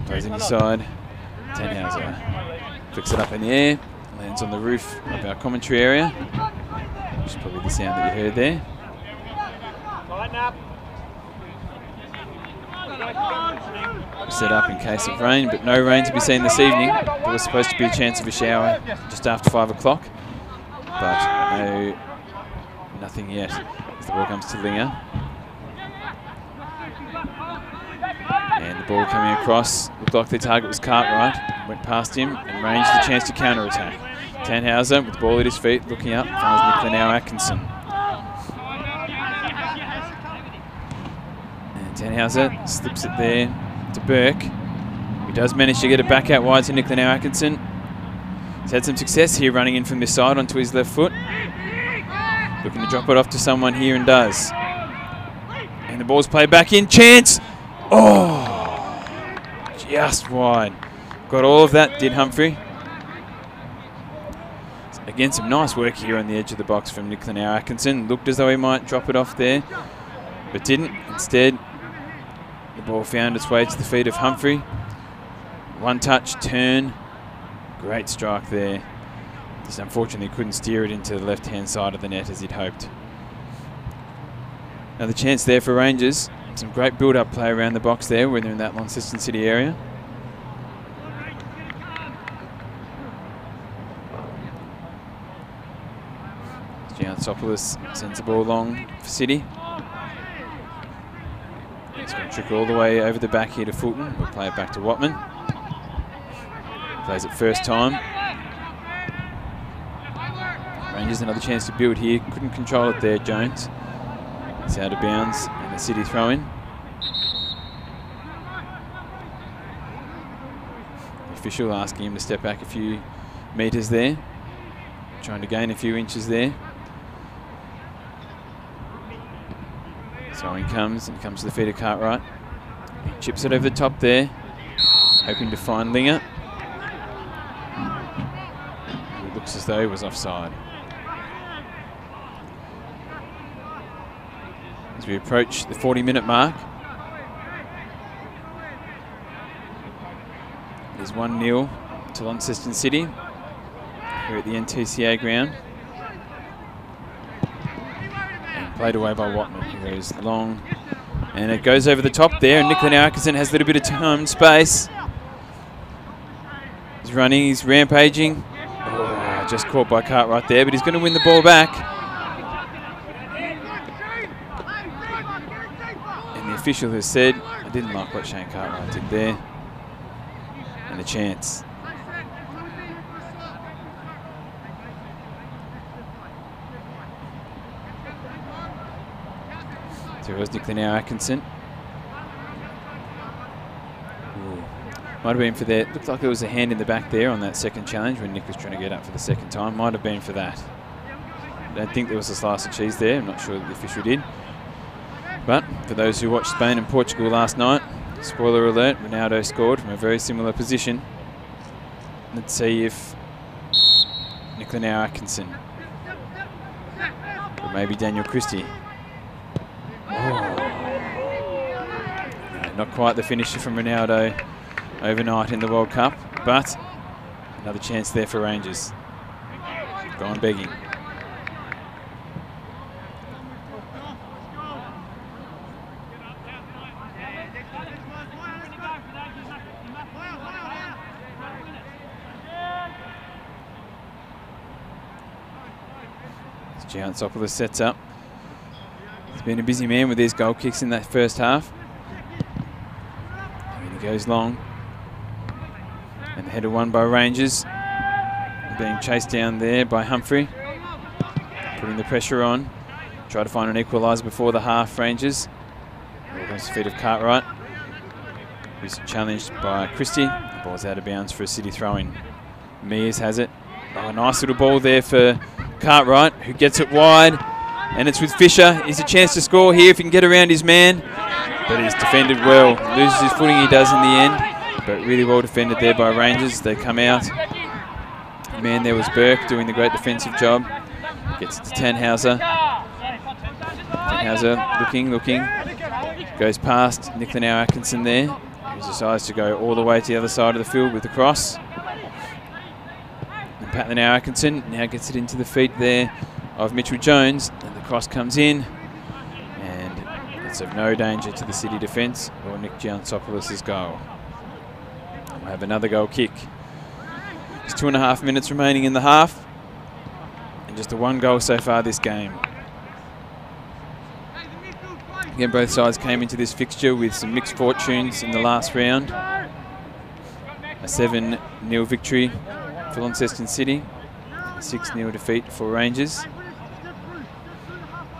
Plays in his side. Tannhauser flicks it up in the air. Lands on the roof of our commentary area. Which is probably the sound that you heard there. Set up in case of rain, but no rain to be seen this evening. There was supposed to be a chance of a shower just after 5 o'clock, but nothing yet. As the ball comes to Linger. And the ball coming across, looked like the target was Cartwright, went past him and ranged the chance to counter-attack. Tannhauser with the ball at his feet, looking up, finds Nick Atkinson. Tannhauser slips it there to Burke. He does manage to get it back out wide to Nick Atkinson. He's had some success here running in from this side onto his left foot. Looking to drop it off to someone here and does. And the ball's played back in. Chance! Oh! Just wide. Got all of that, did Humphrey. Again, some nice work here on the edge of the box from Nick Atkinson. Looked as though he might drop it off there, but didn't. Instead, the ball found its way to the feet of Humphrey. One touch, turn. Great strike there. Just unfortunately couldn't steer it into the left-hand side of the net as he'd hoped. Another chance there for Rangers. Some great build-up play around the box there when they're in that Launceston City area. Giantsopoulos sends the ball long for City. It's going to trickle all the way over the back here to Fulton. We'll play it back to Watman. Plays it first time. Rangers another chance to build here. Couldn't control it there, Jones. It's out of bounds and a City throw in. The official asking him to step back a few metres there. Trying to gain a few inches there. Throwing comes, and it comes to the feet of Cartwright. He chips it over the top there, hoping to find Linger. It looks as though he was offside. As we approach the 40-minute mark, it is 1-0 to Launceston City here at the NTCA ground. Played away by Watman, who goes long. And it goes over the top there, and Nick Atkinson has a little bit of time and space. He's running, he's rampaging. Oh, just caught by Cartwright there, but he's going to win the ball back. And the official has said, I didn't like what Shane Cartwright did there. And a chance. So it was Nick Atkinson. Might have been for that. Looked like there was a hand in the back there on that second challenge when Nick was trying to get up for the second time. Might have been for that. I don't think there was a slice of cheese there. I'm not sure that the official did. But for those who watched Spain and Portugal last night, spoiler alert, Ronaldo scored from a very similar position. Let's see if Nicola Atkinson or maybe Daniel Christie. Oh. Not quite the finisher from Ronaldo overnight in the World Cup, but another chance there for Rangers. Gone begging. Giantsopoulos sets up. He's been a busy man with his goal kicks in that first half. And he goes long. And the header won by Rangers. Being chased down there by Humphrey. Putting the pressure on. Try to find an equaliser before the half, Rangers. Against the feet of Cartwright. Who's challenged by Christie. The ball's out of bounds for a City throw-in. Mears has it. Oh, a nice little ball there for Cartwright, who gets it wide, and it's with Fisher. He's a chance to score here if he can get around his man, but he's defended well. Loses his footing, he does in the end, but really well defended there by Rangers. They come out. The man there was Burke doing the great defensive job. Gets it to Tannhauser. Tannhauser looking. Goes past Nicola Atkinson there, who decides to go all the way to the other side of the field with the cross. Pat now Atkinson now gets it into the feet there of Mitchell Jones, and the cross comes in, and it's of no danger to the City defence or Nick Giantsopoulos' goal. We'll have another goal kick. There's 2.5 minutes remaining in the half, and just the one goal so far this game. Again, both sides came into this fixture with some mixed fortunes in the last round. A 7-0 victory for Launceston City, a 6-0 defeat for Rangers.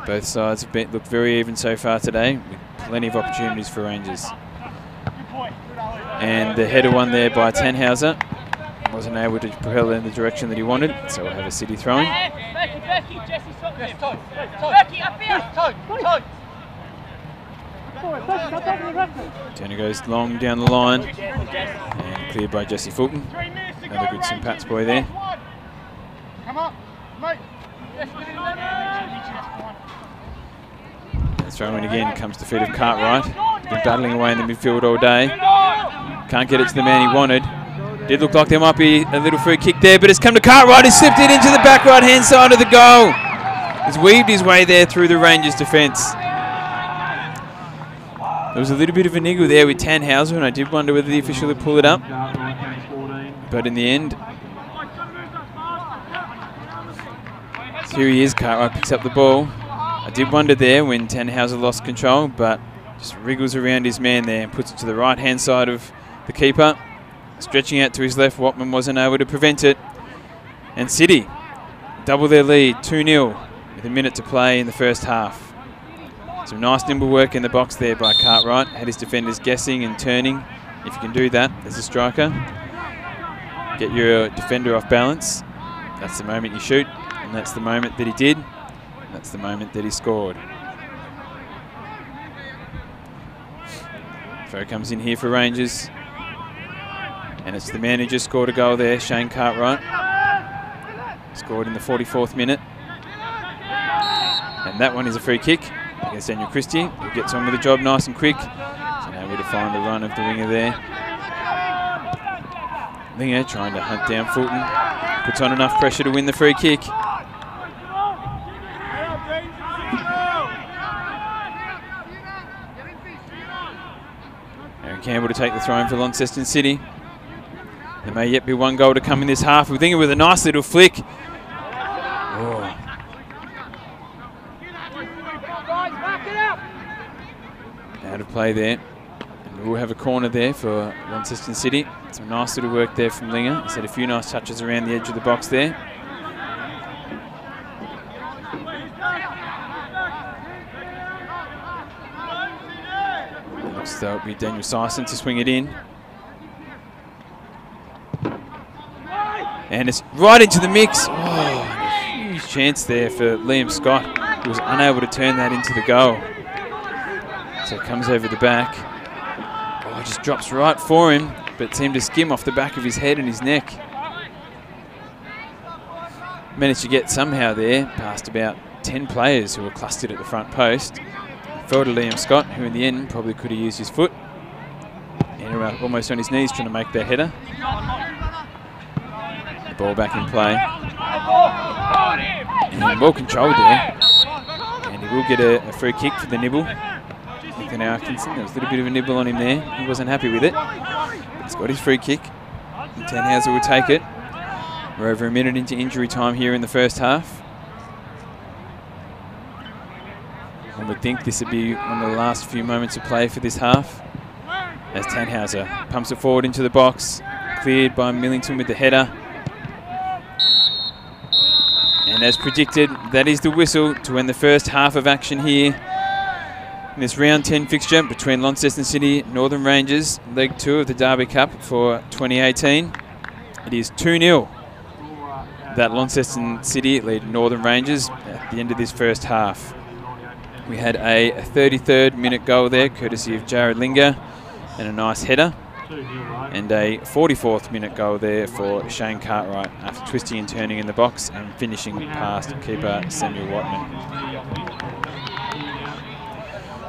Both sides have looked very even so far today, with plenty of opportunities for Rangers. And the header won there by Tannhauser. Wasn't able to propel in the direction that he wanted, so we'll have a City throwing. Turner goes long down the line, and cleared by Jesse Fulton. Another good St. boy there. The throw in again comes to the feet of Cartwright. Been battling away in the midfield all day. Can't get it to the man he wanted. Did look like there might be a little free kick there, but it's come to Cartwright. He's slipped it into the back right hand side of the goal. He's weaved his way there through the Rangers defence. There was a little bit of a niggle there with Tannhauser, and I did wonder whether the official would pull it up. But in the end, here he is. Cartwright picks up the ball. I did wonder there when Tannhauser lost control, but just wriggles around his man there and puts it to the right-hand side of the keeper. Stretching out to his left, Watman wasn't able to prevent it. And City double their lead, 2-0, with a minute to play in the first half. Some nice nimble work in the box there by Cartwright. Had his defenders guessing and turning. If you can do that as a striker, get your defender off balance. That's the moment you shoot, and that's the moment that he did. That's the moment that he scored. Throw comes in here for Rangers. And it's the man who just scored a goal there, Shane Cartwright. Scored in the 44th minute. And that one is a free kick against Daniel Christie, who gets on with the job nice and quick. So now able to find the run of the winger there. Linger trying to hunt down Fulton. Puts on enough pressure to win the free kick. Aaron Campbell to take the throw in for Launceston City. There may yet be one goal to come in this half. We're thinking with a nice little flick. Oh. Out of play there. And we'll have a corner there for Launceston City. Some nice little work there from Linger. He's had a few nice touches around the edge of the box there. It looks as though it'll be Daniel Sison to swing it in. And it's right into the mix. Oh, a huge chance there for Liam Scott, who was unable to turn that into the goal. So it comes over the back. Oh, just drops right for him, but seemed to skim off the back of his head and his neck. Managed to get somehow there past about 10 players who were clustered at the front post. Fell to Liam Scott, who in the end probably could have used his foot. And almost on his knees trying to make that header. The ball back in play. And well controlled there. And he will get a free kick for the nibble. Nathan Atkinson, there was a little bit of a nibble on him there. He wasn't happy with it. He's got his free kick. And Tannhauser will take it. We're over a minute into injury time here in the first half. One would think this would be one of the last few moments of play for this half. As Tannhauser pumps it forward into the box. Cleared by Millington with the header. And as predicted, that is the whistle to end the first half of action here in this round 10 fixture between Launceston City and Northern Rangers, Leg 2 of the Derby Cup for 2018. It is 2-0 that Launceston City lead Northern Rangers at the end of this first half. We had a 33rd minute goal there, courtesy of Jared Linger, and a nice header. And a 44th minute goal there for Shane Cartwright after twisting and turning in the box and finishing past keeper Samuel Watman.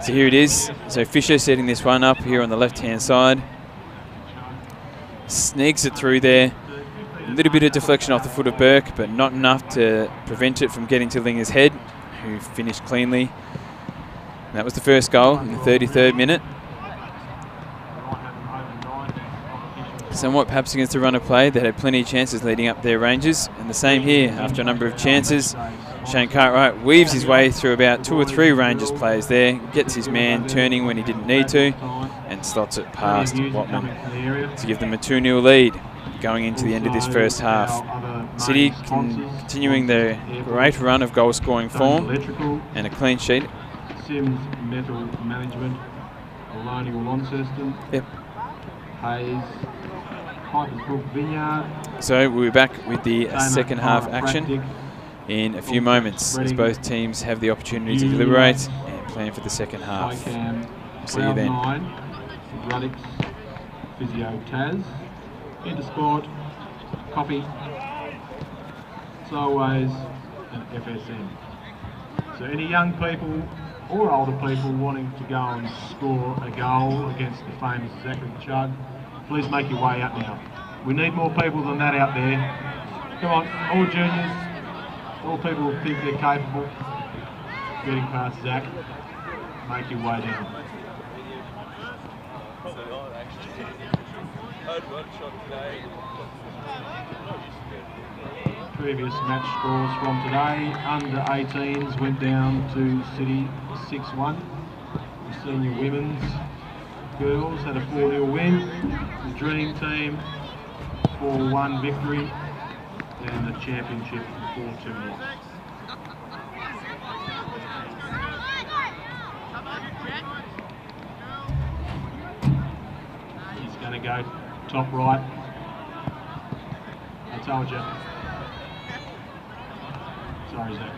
So here it is. So Fisher setting this one up here on the left-hand side. Sneaks it through there. A little bit of deflection off the foot of Burke, but not enough to prevent it from getting to Linger's head, who finished cleanly. And that was the first goal in the 33rd minute. Somewhat perhaps against the run of play. They had plenty of chances leading up their Rangers. And the same here, after a number of chances. Shane Cartwright weaves his way through about 2 or 3 Rangers players there, gets his man turning when he didn't need to, and slots it past Watman to give them a 2-0 lead going into the end of this first half. City continuing their great run of goal scoring form and a clean sheet. Sims Metal Management, Colonial Launceston, Yep. Hayes, Pipers Brook Vineyard. So we'll be back with the second half action in a few moments as both teams have the opportunity to deliberate and plan for the second half. See you then. Ruddicks, Physio Taz, Intersport, Coffee, Soways and FSM. So any young people or older people wanting to go and score a goal against the famous Zachary Chug, please make your way up now. We need more people than that out there. Come on, all juniors, all people who think they're capable of getting past Zach, make your way down. Previous match scores from today, under 18s went down to City 6-1. The senior women's girls had a 4-0 win. The Dream Team 4-1 victory, and the championship 4-2 loss. He's going to go top right. I told you. Sorry, Zach.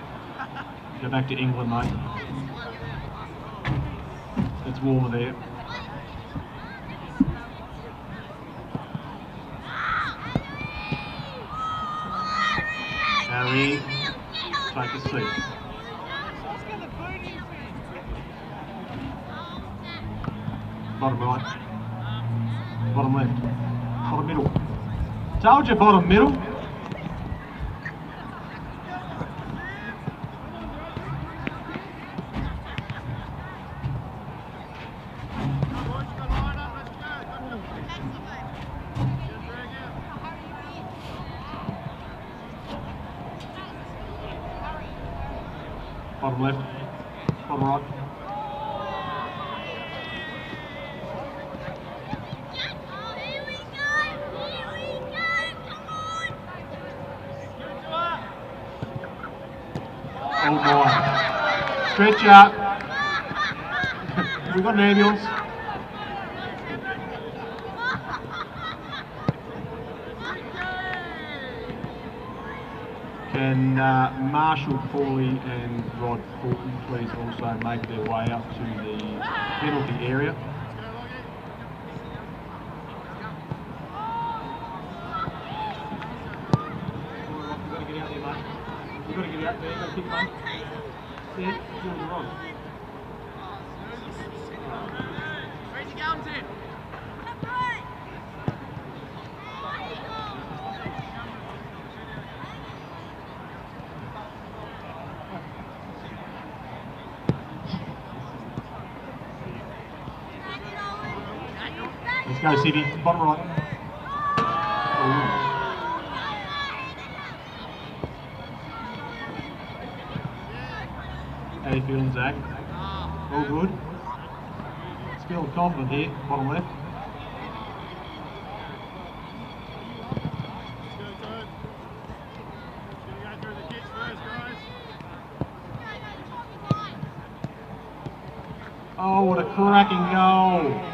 Go back to England, mate. It's warmer there. Harry, take a seat. Bottom right. Bottom left. Bottom middle. Told you, bottom middle. Bottom left, bottom right. Oh boy. Stretch out. We've got an ambulance. Can Marshall Corley and Rod Fulton please also make their way up to the penalty area? You've got to get out there, mate. You've got to get out there. You've got to kick, mate. Sid, you're wrong. Where's he going, Tim? Let's go, Sivvy. Bottom right. How you feeling, Zach? All good? It's feeling confident here, bottom left. Oh, what a cracking goal!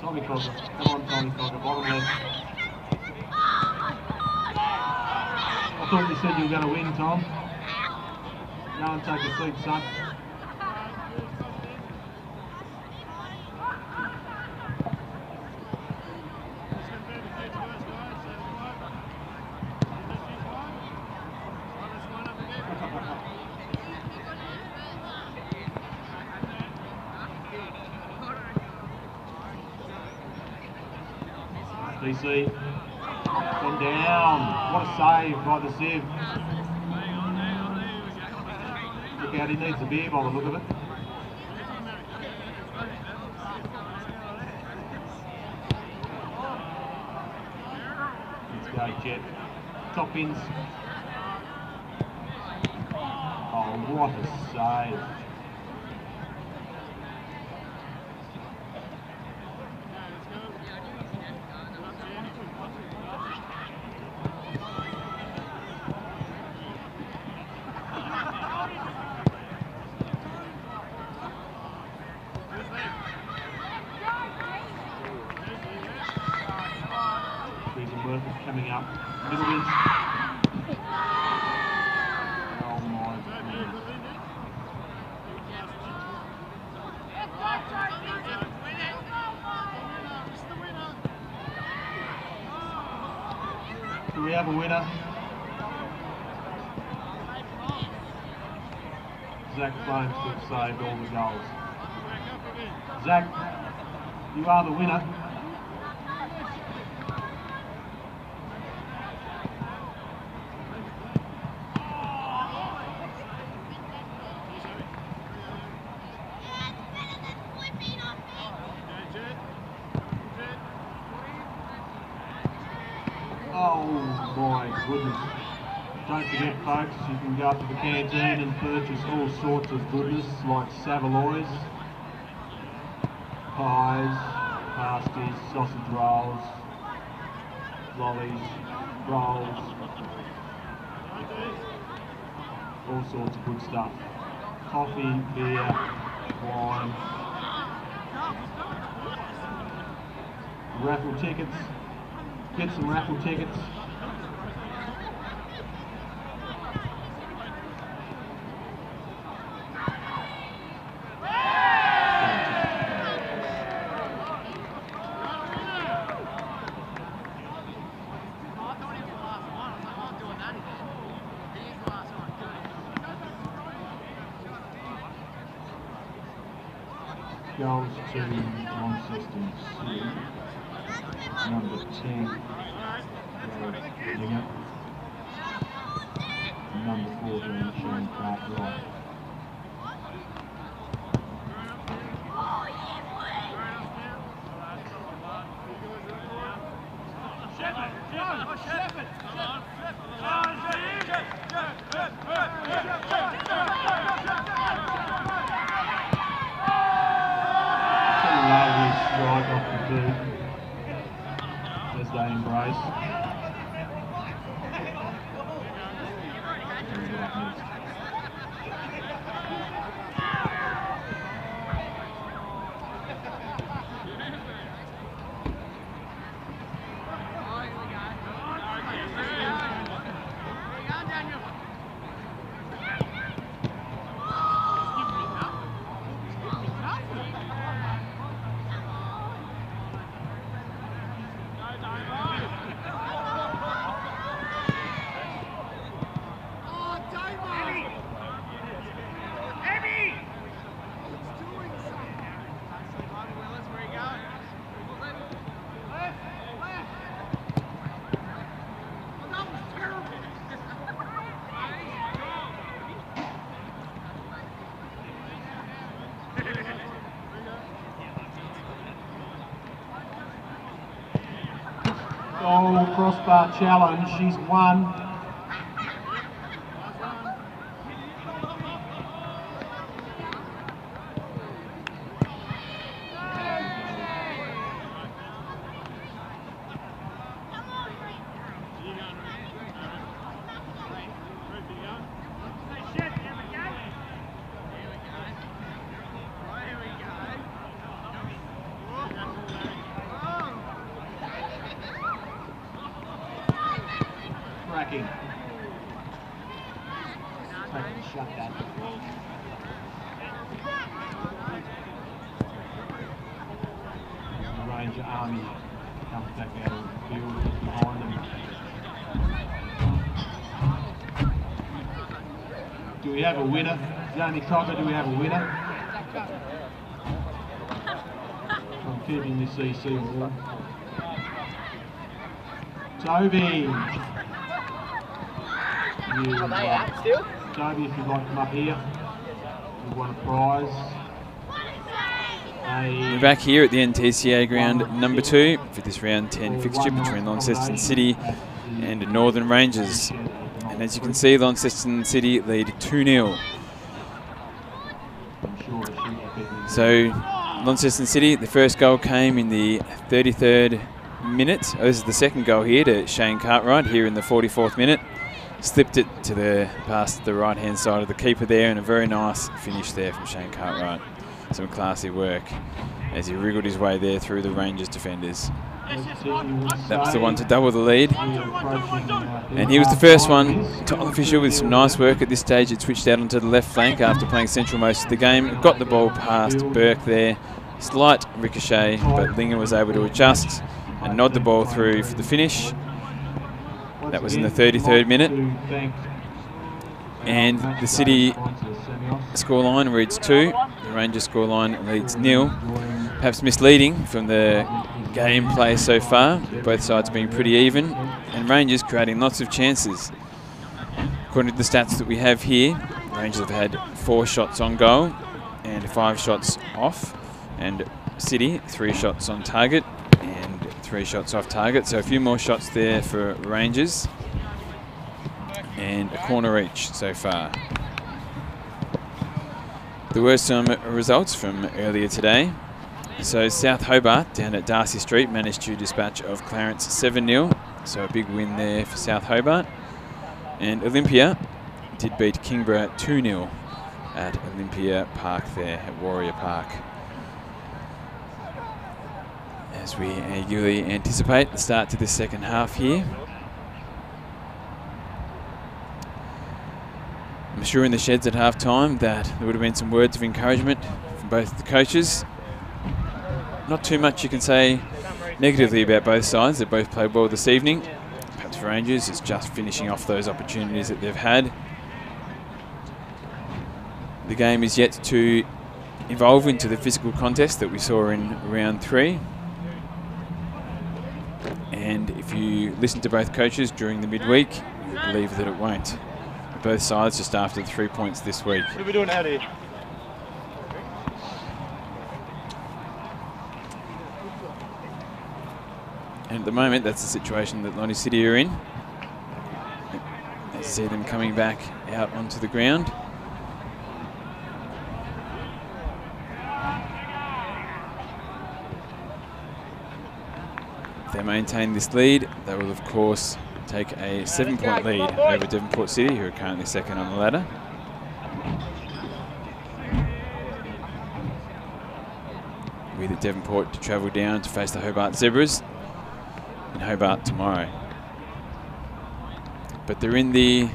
Tommy Cogger. Come on, Tommy Cogger, bottom left. I thought you said you were going to win, Tom. Go and take a seat, son. DC, gone down. What a save by the Siv. Look out, he needs a beer by the look of it. Let's go, Jet. Top ins. Oh, what a save. Coming up, middle in. Oh my goodness. Do we have a winner? Zach Bones could have saved all the goals. Zach, you are the winner. Oh my goodness. Don't forget folks, you can go up to the canteen and purchase all sorts of goodness like Savaloys, pies, pasties, sausage rolls, lollies, rolls, all sorts of good stuff. Coffee, beer, wine, raffle tickets. Get some raffle tickets. Goals to Launceston City. Number 10, Winger. Number 14, Shane Cartwright. Lovely strike off the boot as they embrace. Goal crossbar challenge, she's won. Cracking. Shut that. The Ranger Army comes back out of the field behind them. Do we have a winner? Zanny Cocker, do we have a winner? I'm keeping this EC warm. Toby! Toby, if you'd like to come up here, we want a prize. We're back here at the NTCA ground number 2 for this round 10 fixture between Launceston City and Northern Rangers. And as you can see, Launceston City lead 2-0. So Launceston City, the first goal came in the 33rd minute. Oh, this is the second goal here to Shane Cartwright here in the 44th minute. Slipped it to the past the right hand side of the keeper there, and a very nice finish there from Shane Cartwright. Some classy work as he wriggled his way there through the Rangers defenders. That was the one to double the lead, and he was the first one. Top official with some nice work at this stage. It switched out onto the left flank after playing central most of the game. Got the ball past Burke there. Slight ricochet, but Linger was able to adjust and nod the ball through for the finish. That was in the 33rd minute. And the City scoreline reads 2. The Rangers scoreline leads 0. Perhaps misleading from the gameplay so far. Both sides being pretty even. And Rangers creating lots of chances. According to the stats that we have here, the Rangers have had 4 shots on goal and 5 shots off. And City, 3 shots on target and 3 shots off target, so a few more shots there for Rangers, and a corner each so far. There were some results from earlier today. So South Hobart down at Darcy Street managed to dispatch of Clarence 7-0, so a big win there for South Hobart. And Olympia did beat Kingborough 2-0 at Olympia Park there at Warrior Park. As we eagerly anticipate the start to this second half here. I'm sure in the sheds at half time that there would have been some words of encouragement from both the coaches. Not too much you can say negatively about both sides. They both played well this evening. Perhaps Rangers is just finishing off those opportunities that they've had. The game is yet to evolve into the physical contest that we saw in round 3. And if you listen to both coaches during the midweek, you believe that it won't. Both sides just after the 3 points this week. What are we doing out here? And at the moment, that's the situation that Lonnie City are in. I see them coming back out onto the ground. If they maintain this lead, they will of course take a 7-point lead over Devonport City, who are currently second on the ladder. With Devonport to travel down to face the Hobart Zebras in Hobart tomorrow. But they're in the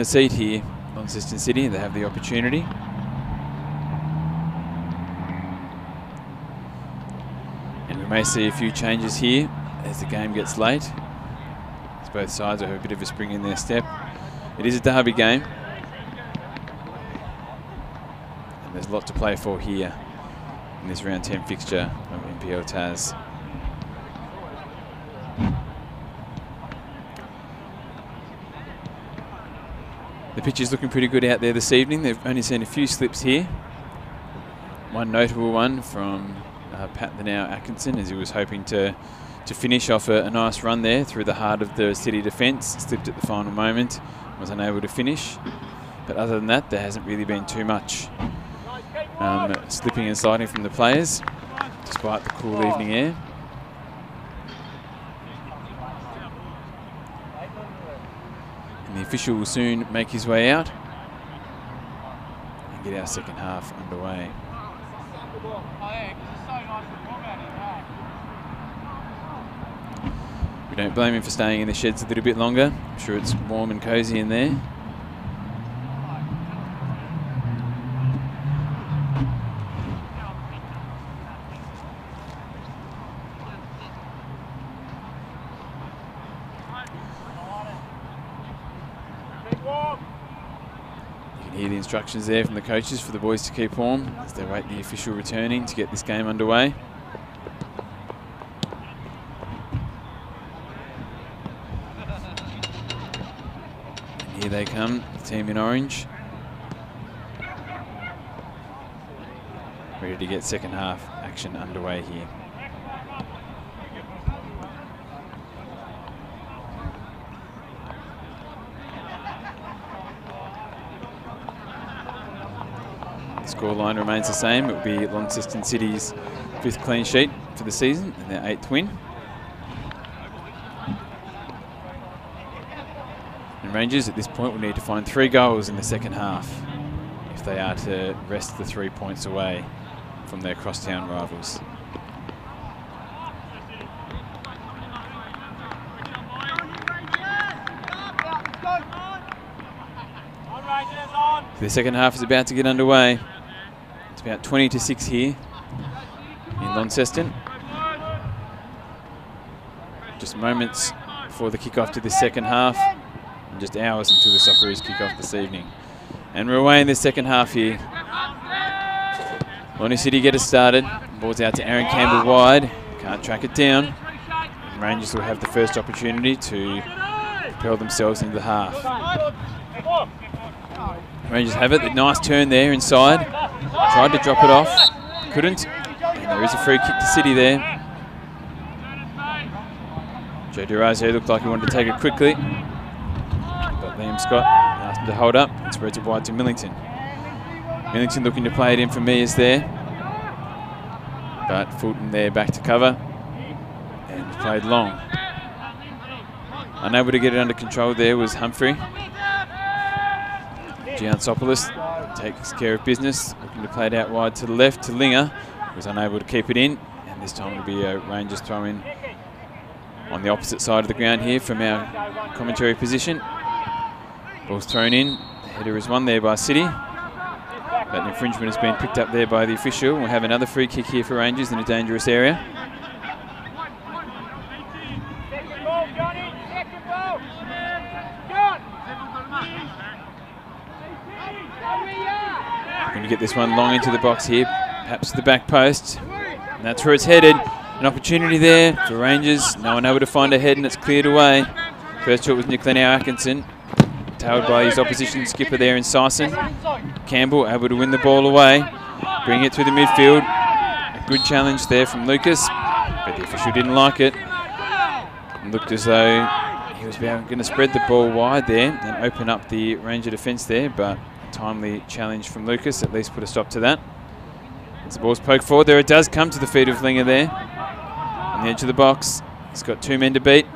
seat here, Launceston City. They have the opportunity. And we may see a few changes here as the game gets late, as both sides will have a bit of a spring in their step. It is a derby game, and there's a lot to play for here in this round 10 fixture of NPL Tas. The pitch is looking pretty good out there this evening. They've only seen a few slips here. One notable one from Pat the now Atkinson, as he was hoping to finish off a nice run there through the heart of the City defence. Slipped at the final moment, was unable to finish. But other than that, there hasn't really been too much slipping and sliding from the players, despite the cool evening air. And the official will soon make his way out and get our second half underway. We don't blame him for staying in the sheds a little bit longer. I'm sure it's warm and cosy in there. You can hear the instructions there from the coaches for the boys to keep warm as they wait the official returning to get this game underway. Here they come, the team in orange. Ready to get second half action underway here. The scoreline remains the same. It will be Launceston City's 5th clean sheet for the season and their 8th win. Rangers at this point will need to find 3 goals in the second half if they are to wrest the 3 points away from their crosstown rivals. The second half is about to get underway. It's about 20-6 here in Launceston. Just moments before the kick-off to the second half. And just hours until the Socceroos kick off this evening. And we're away in the second half here. Lonnie City get us started. Ball's out to Aaron Campbell wide. Can't track it down. And Rangers will have the first opportunity to propel themselves into the half. Rangers have it. The nice turn there inside. Tried to drop it off. Couldn't. And there is a free kick to City there. Joe Durazio looked like he wanted to take it quickly. Liam Scott asked him to hold up and spreads it wide to Millington. Millington looking to play it in for Mears there. But Fulton there back to cover and played long. Unable to get it under control there was Humphrey. Giantsopoulos takes care of business, looking to play it out wide to the left to Linger. Was unable to keep it in, and this time it'll be a Rangers throw in on the opposite side of the ground here from our commentary position. Ball's thrown in. The header is won there by City. But an infringement has been picked up there by the official. We'll have another free kick here for Rangers in a dangerous area. Going to get this one long into the box here, perhaps to the back post. And that's where it's headed. An opportunity there for Rangers. No one able to find a head, and it's cleared away. First shot was Nick Lenau Atkinson. Tailed by his opposition skipper there in Sison. Campbell able to win the ball away, bring it through the midfield. A good challenge there from Lucas, but the official didn't like it. It looked as though he was going to spread the ball wide there and open up the Ranger defence there, but a timely challenge from Lucas at least put a stop to that. As the ball's poked forward, there it does come to the feet of Linger there on the edge of the box. He's got 2 men to beat.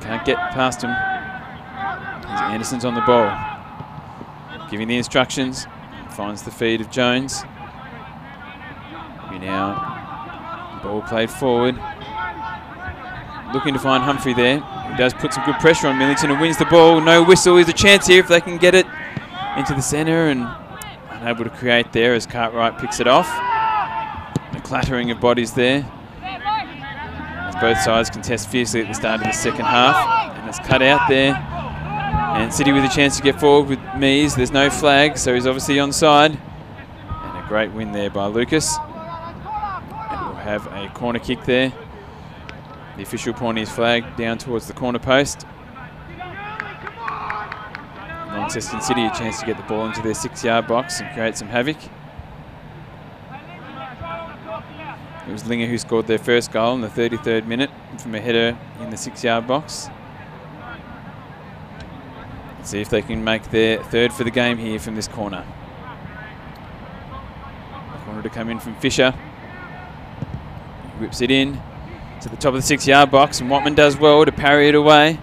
Can't get past him. As Anderson's on the ball. Giving the instructions. Finds the feed of Jones. Here now. Ball played forward. Looking to find Humphrey there. He does put some good pressure on Millington and wins the ball. No whistle. Is a chance here if they can get it into the centre, and unable to create there as Cartwright picks it off. A clattering of bodies there. As both sides contest fiercely at the start of the second half. And it's cut out there. And City with a chance to get forward with Mees. There's no flag, so he's obviously onside. And a great win there by Lucas. And we'll have a corner kick there. The official pointing his flag down towards the corner post. Launceston City a chance to get the ball into their 6-yard box and create some havoc. It was Linger who scored their first goal in the 33rd minute from a header in the 6-yard box. Let's see if they can make their 3rd for the game here from this corner. Corner to come in from Fisher. He whips it in to the top of the 6-yard box, and Watman does well to parry it away.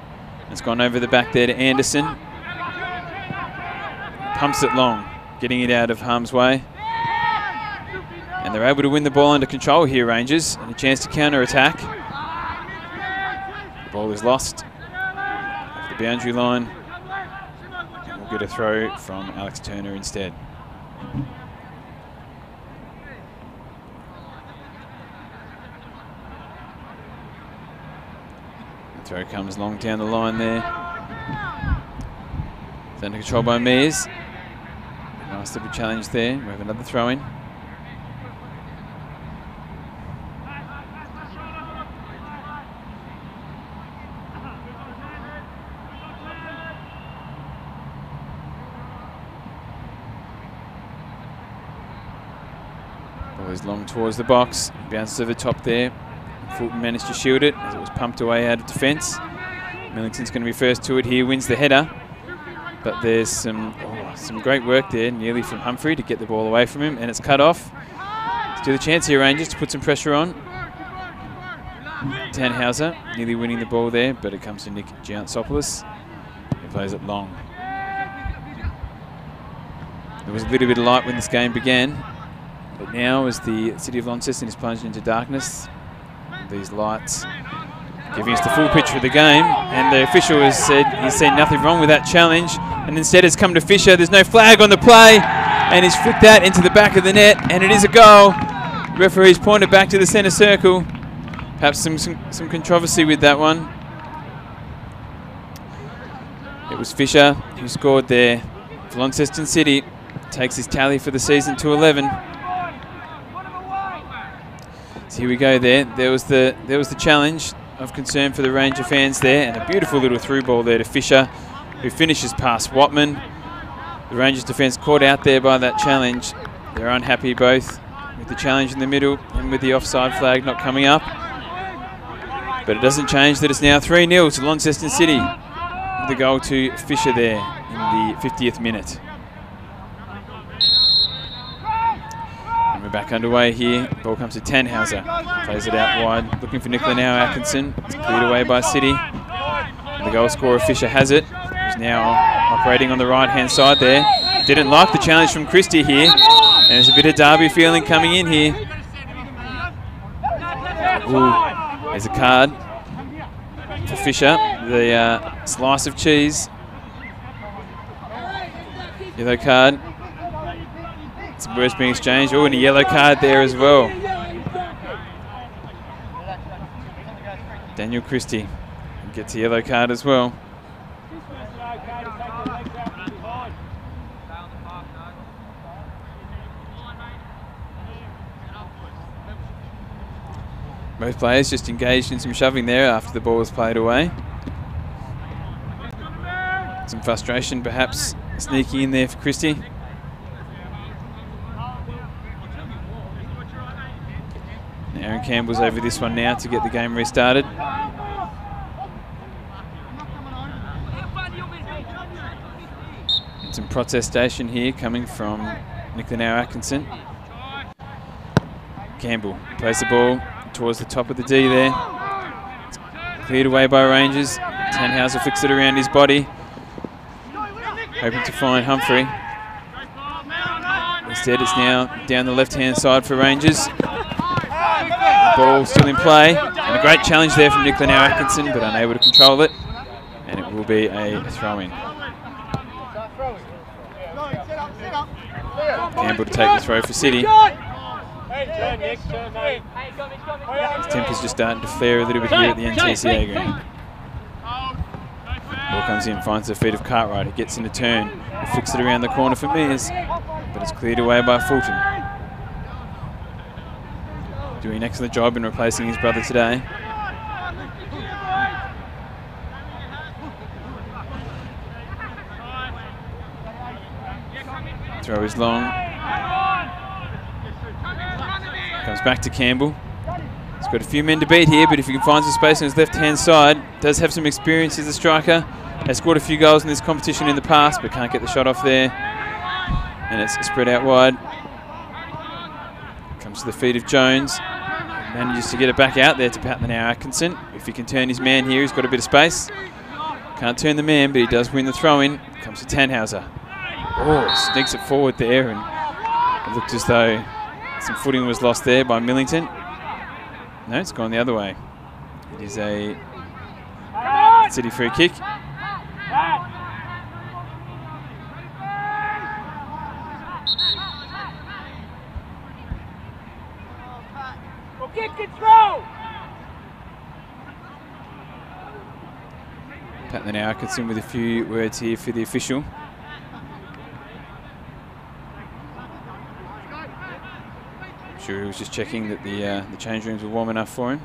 It's gone over the back there to Anderson. Pumps it long, getting it out of harm's way. And they're able to win the ball under control here, Rangers, and a chance to counter-attack. The ball is lost off the boundary line. And we'll get a throw from Alex Turner instead. The throw comes long down the line there. It's under control by Mears. Nice little challenge there. We have another throw in. Ball is long towards the box. Bounces over the top there. Fulton managed to shield it as it was pumped away out of defence. Millington's going to be first to it here. Wins the header. But there's some great work there, nearly from Humphrey to get the ball away from him, and it's cut off. Still a chance here, Rangers, to put some pressure on. Tannhauser nearly winning the ball there, but it comes to Nick Giantsopoulos. He plays it long. There was a little bit of light when this game began, but now as the city of Launceston is plunged into darkness, these lights giving us the full picture of the game, and the official has said he's seen nothing wrong with that challenge, and instead it's come to Fisher. There's no flag on the play, and he's flicked that into the back of the net, and it is a goal. The referee's pointed back to the centre circle. Perhaps some controversy with that one. It was Fisher who scored there for Launceston City. Takes his tally for the season to 11. So here we go there. There was the challenge of concern for the Ranger fans there, and a beautiful little through ball there to Fisher, who finishes past Watman. The Rangers defence caught out there by that challenge. They're unhappy both with the challenge in the middle and with the offside flag not coming up. But it doesn't change that it's now 3-0 to Launceston City, with a goal to Fisher there in the 50th minute. And we're back underway here. Ball comes to Tannhauser. Plays it out wide, looking for Nicola now. Atkinson. It's cleared away by City. And the goal scorer Fisher has it. He's now operating on the right-hand side there. Didn't like the challenge from Christie here. And there's a bit of derby feeling coming in here. Ooh, there's a card for Fisher. The slice of cheese. Yellow card. Some words being exchanged. Oh, and a yellow card there as well. Daniel Christie gets a yellow card as well. Both players just engaged in some shoving there after the ball was played away. Some frustration perhaps sneaking in there for Christie. Aaron Campbell's over this one now to get the game restarted. And some protestation here coming from Nicola Atkinson. Campbell plays the ball towards the top of the D there. cleared away by Rangers. Tannhauser flicks it around his body, hoping to find Humphrey. Instead, it's now down the left-hand side for Rangers. The ball still in play, and a great challenge there from Nicola now Atkinson, but unable to control it, and it will be a throw-in. Campbell to take the throw for City. His temper's just starting to flare a little bit here at the NTCA ground. Ball comes in, finds the feet of Cartwright. He gets in a turn. He flicks it around the corner for Mears, but it's cleared away by Fulton. Doing an excellent job in replacing his brother today. Throw is long. Comes back to Campbell. He's got a few men to beat here, but if he can find some space on his left-hand side, does have some experience as a striker. Has scored a few goals in this competition in the past, but can't get the shot off there. And it's spread out wide. Comes to the feet of Jones. Manages to get it back out there to Pat now Atkinson. If he can turn his man here, he's got a bit of space. Can't turn the man, but he does win the throw-in. Comes to Tannhauser. Oh, sneaks it forward there, and it looked as though some footing was lost there by Millington. No, it's gone the other way. It is a City free kick. Pat now Atkinson with a few words here for the official. I'm sure he was just checking that the change rooms were warm enough for him.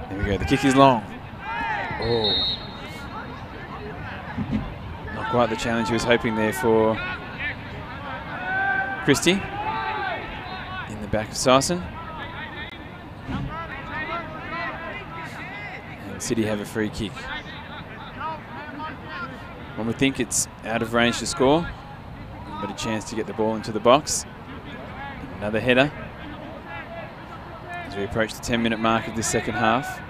There we go, the kick is long. Oh. Not quite the challenge he was hoping there for Christie. In the back of Sarson. And City have a free kick. One would think it's out of range to score, but a chance to get the ball into the box. Another header as we approach the 10-minute mark of this second half.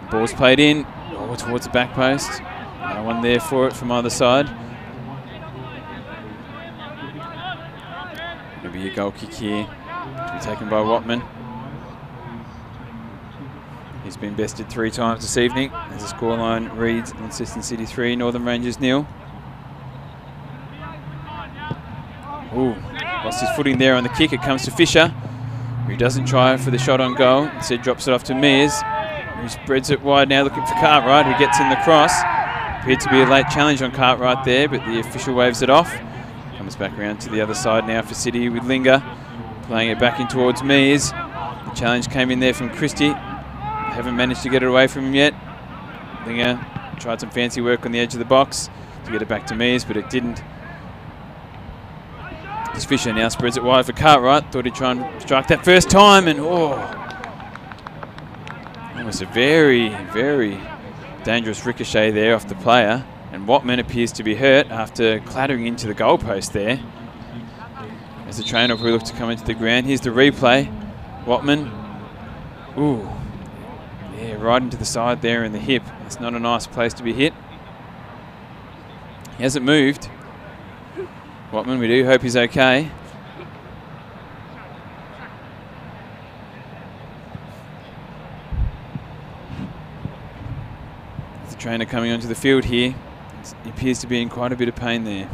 The ball's played in, towards the back post. No one there for it from either side. It'll be a goal kick here to be taken by Watman. He's been bested 3 times this evening as the scoreline reads Launceston City 3, Northern Rangers 0. Ooh, lost his footing there on the kick. It comes to Fisher, who doesn't try for the shot on goal. Instead drops it off to Mears, who spreads it wide now looking for Cartwright, who gets in the cross. Appeared to be a late challenge on Cartwright there, but the official waves it off. Comes back around to the other side now for City with Linger, playing it back in towards Mears. The challenge came in there from Christie. Haven't managed to get it away from him yet. Linger tried some fancy work on the edge of the box to get it back to Mears, but it didn't. As Fisher now spreads it wide for Cartwright. Thought he'd try and strike that first time, and almost a very, very dangerous ricochet there off the player. And Watman appears to be hurt after clattering into the goalpost there. As the trainer will look to come into the ground. Here's the replay. Watman. Ooh. Yeah, right into the side there in the hip. It's not a nice place to be hit. He hasn't moved. Watman, we do hope he's okay. There's the trainer coming onto the field here. He appears to be in quite a bit of pain there.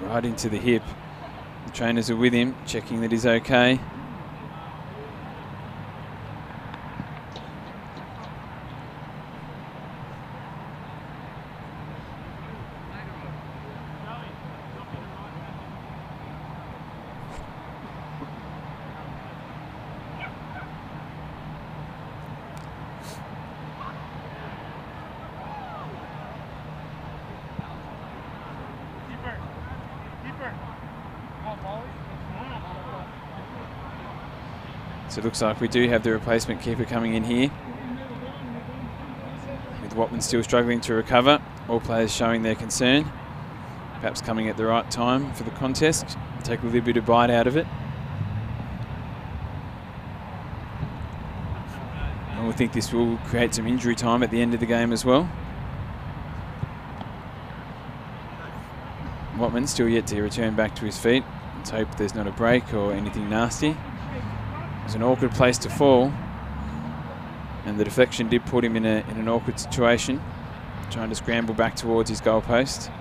Right into the hip. The trainers are with him, checking that he's okay. So it looks like we do have the replacement keeper coming in here. With Watman still struggling to recover. All players showing their concern. Perhaps coming at the right time for the contest. Take a little bit of bite out of it. And we think this will create some injury time at the end of the game as well. Watman still yet to return back to his feet. Let's hope there's not a break or anything nasty. It's an awkward place to fall. And the deflection did put him in an awkward situation, trying to scramble back towards his goalpost.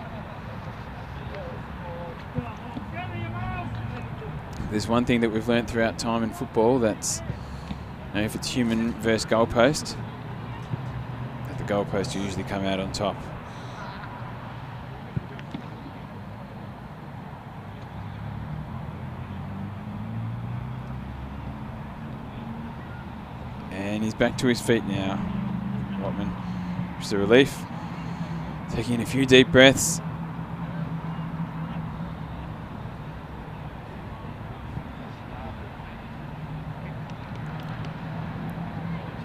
There's one thing that we've learnt throughout time in football, that's if it's human versus goalpost, that the goalpost will usually come out on top. And he's back to his feet now, Watman. Just a relief. Taking a few deep breaths.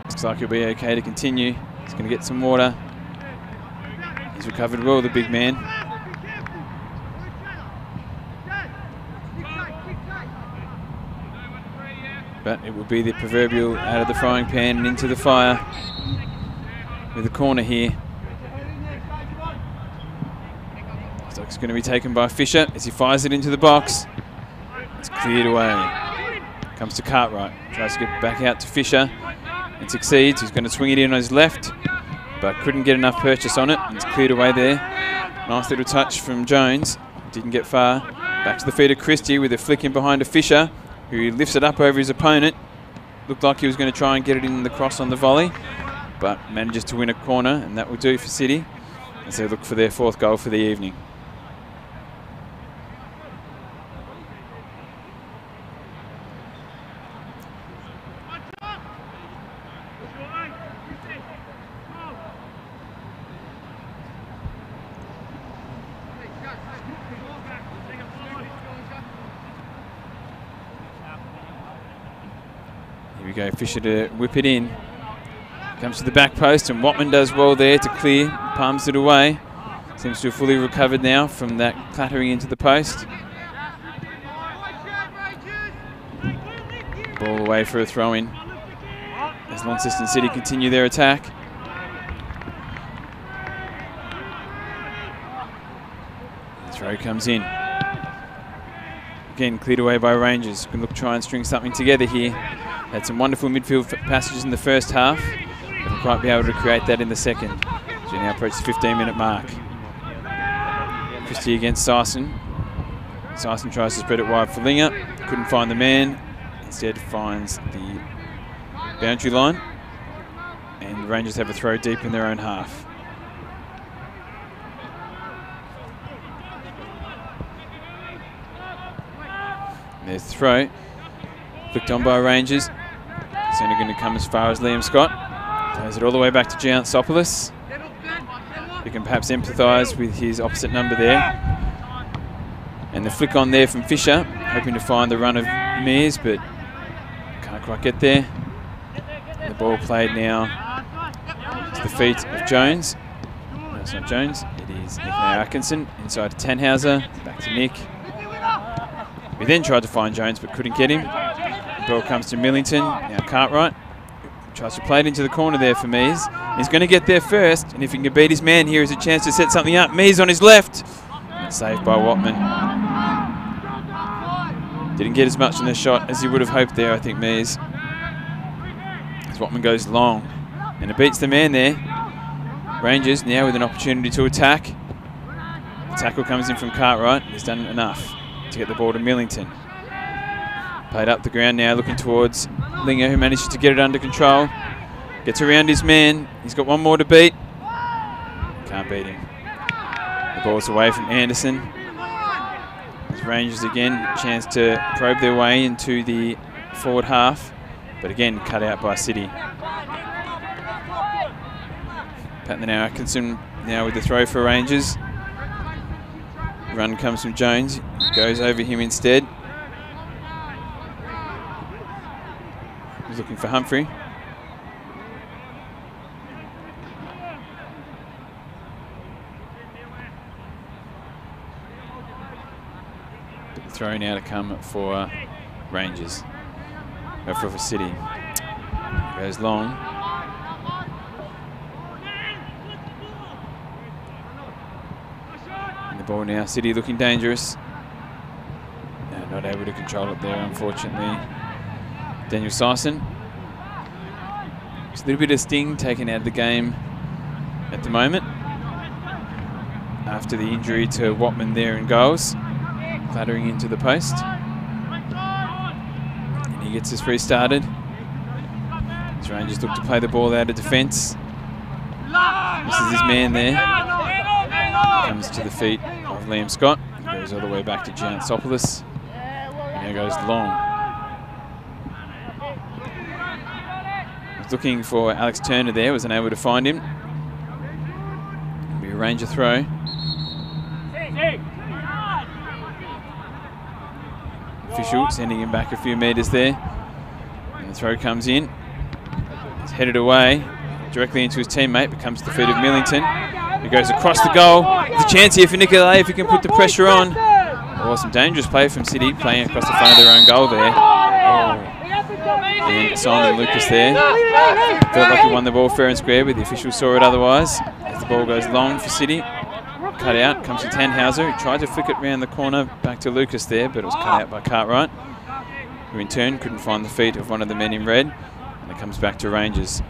Looks like he'll be okay to continue. He's going to get some water. He's recovered well, the big man. But it will be the proverbial out of the frying pan and into the fire with the corner here. Looks like it's going to be taken by Fisher as he fires it into the box. It's cleared away. Comes to Cartwright. Tries to get back out to Fisher and succeeds. He's going to swing it in on his left, but couldn't get enough purchase on it. And it's cleared away there. Nice little touch from Jones. Didn't get far. Back to the feet of Christie with a flick in behind of Fisher, who lifts it up over his opponent. Looked like he was going to try and get it in the cross on the volley, but manages to win a corner, and that will do for City as they look for their 4th goal for the evening. Here we go, Fisher to whip it in. Comes to the back post, and Watman does well there to clear, palms it away. Seems to have fully recovered now from that clattering into the post. Ball away for a throw-in as Launceston City continue their attack. The throw comes in. Again, cleared away by Rangers. Can look try and string something together here. Had some wonderful midfield passages in the first half. Didn't quite be able to create that in the second. So we now approach the 15-minute mark. Christie against Syson. Syson tries to spread it wide for Linger. Couldn't find the man. Instead finds the boundary line. And the Rangers have a throw deep in their own half. And there's the throw. Flicked on by Rangers. It's only going to come as far as Liam Scott. Plays it all the way back to Giantsopoulos. You can perhaps empathise with his opposite number there. And the flick on there from Fisher, hoping to find the run of Mears, but can't quite get there. And the ball played now to the feet of Jones. No, it's not Jones, it is Nick Atkinson. Inside to Tannhauser, back to Nick. We then tried to find Jones but couldn't get him. The ball comes to Millington, now Cartwright. Tries to play it into the corner there for Mears. He's going to get there first, and if he can beat his man, here is a chance to set something up. Mears on his left. And saved by Watman. Didn't get as much in the shot as he would have hoped there, I think, Mears. As Watman goes long, and it beats the man there. Rangers now with an opportunity to attack. The tackle comes in from Cartwright. He's done enough to get the ball to Millington. Played up the ground now, looking towards Linger, who manages to get it under control. Gets around his man. He's got one more to beat. Can't beat him. The ball's away from Anderson. As Rangers again, chance to probe their way into the forward half, but again cut out by City. Patton now Atkinson now with the throw for Rangers. Run comes from Jones. Goes over him instead. He's looking for Humphrey. throw now to come for Rangers. For City. Goes long. And the ball now, City looking dangerous. Not able to control it there, unfortunately. Daniel Syson. Just a little bit of sting taken out of the game at the moment after the injury to Watman there in goals, clattering into the post. And he gets us restarted. As Rangers look to play the ball out of defence. This is his man there. Comes to the feet of Liam Scott. Goes all the way back to Giantsopoulos. And now goes long. Was looking for Alex Turner there, was unable to find him. It'll be a Ranger throw. Official sending him back a few metres there. And the throw comes in. He's headed away directly into his teammate, but comes to the feet of Millington, who goes across the goal. There's a chance here for Nicolay if he can put the pressure on. Oh, some dangerous play from City, playing across the front of their own goal there. Oh. And Simon Lucas there. Felt like he won the ball fair and square, but the official saw it otherwise. As the ball goes long for City. Cut out, comes to Tannhauser, who tried to flick it round the corner back to Lucas there, but it was cut out by Cartwright, who in turn couldn't find the feet of one of the men in red, and it comes back to Rangers.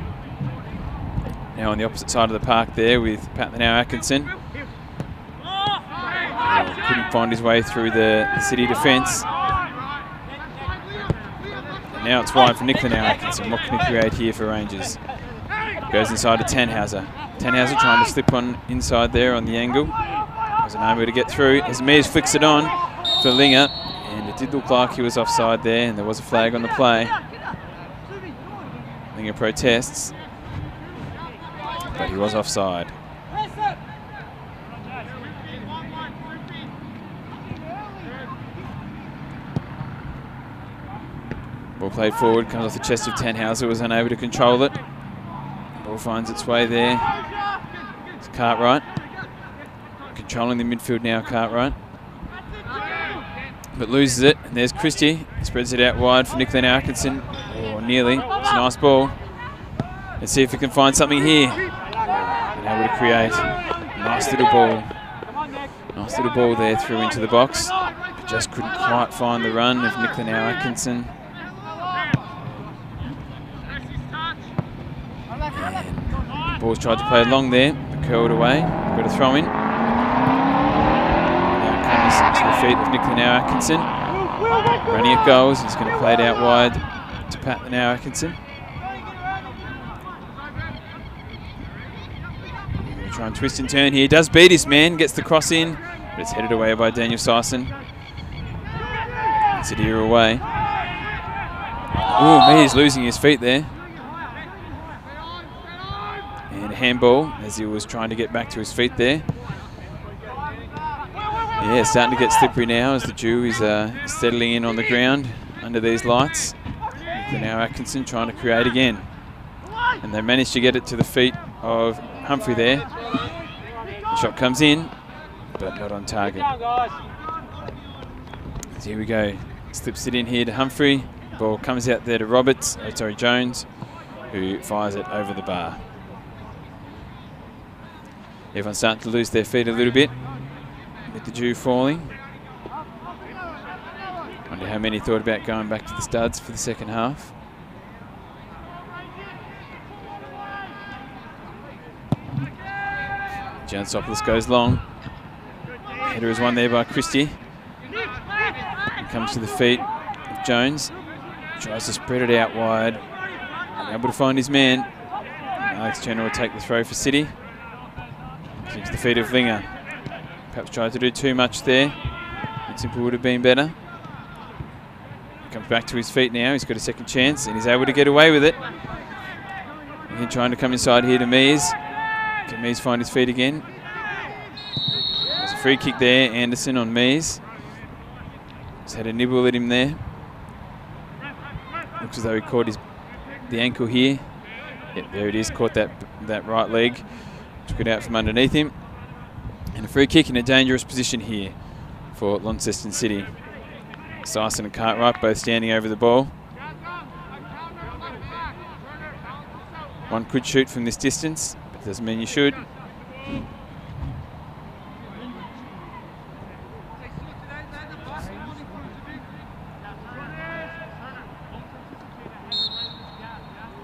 Now on the opposite side of the park there with Pat the Now Atkinson. Couldn't find his way through the City defence. And now it's wide for Nick the Now Atkinson. What can he create here for Rangers? Goes inside to Tannhauser. Tannhauser trying to slip on inside there on the angle. Wasn't able to get through. As Mears flicks it on for Linger. And it did look like he was offside there, and there was a flag on the play. Linger protests, but he was offside. Ball played forward, comes off the chest of Tannhauser, was unable to control it. Ball finds its way there. It's Cartwright. Controlling the midfield now, Cartwright. But loses it, and there's Christie. Spreads it out wide for Nick Len Atkinson. Oh, nearly. It's a nice ball. Let's see if we can find something here. And able to create a nice little ball. Nice little ball there through into the box. But just couldn't quite find the run of Nick Len Atkinson. And the ball's tried to play along there, but curled away. Got a throw in. Now comes to the feet of Nick Len Atkinson. Running at goals, he's going to play it out wide to Pat Len Atkinson. Try and twist and turn here. Does beat his man, gets the cross in, but it's headed away by Daniel Syson. City are away. Oh, he's losing his feet there. And a handball as he was trying to get back to his feet there. Yeah, starting to get slippery now as the Jew is settling in on the ground under these lights. Now Atkinson trying to create again. And they managed to get it to the feet of Humphrey there. The shot comes in, but not on target. So here we go. Slips it in here to Humphrey. Ball comes out there to Jones, who fires it over the bar. Everyone's starting to lose their feet a little bit with the dew falling. Wonder how many thought about going back to the studs for the second half. Giantsopoulos goes long. Header is won there by Christie. He comes to the feet of Jones. Tries to spread it out wide. Unable to find his man. Alex Turner will take the throw for City. To the feet of Linger. Perhaps tried to do too much there. It simply would have been better. He comes back to his feet now. He's got a second chance and he's able to get away with it. Again, trying to come inside here to Mears. Can Mears find his feet again? There's a free kick there. Anderson on Mears. He's had a nibble at him there. Looks as though he caught the ankle here. Yep, there it is. Caught that right leg. Took it out from underneath him. And a free kick in a dangerous position here for Launceston City. Syson and Cartwright both standing over the ball. One could shoot from this distance, but doesn't mean you should.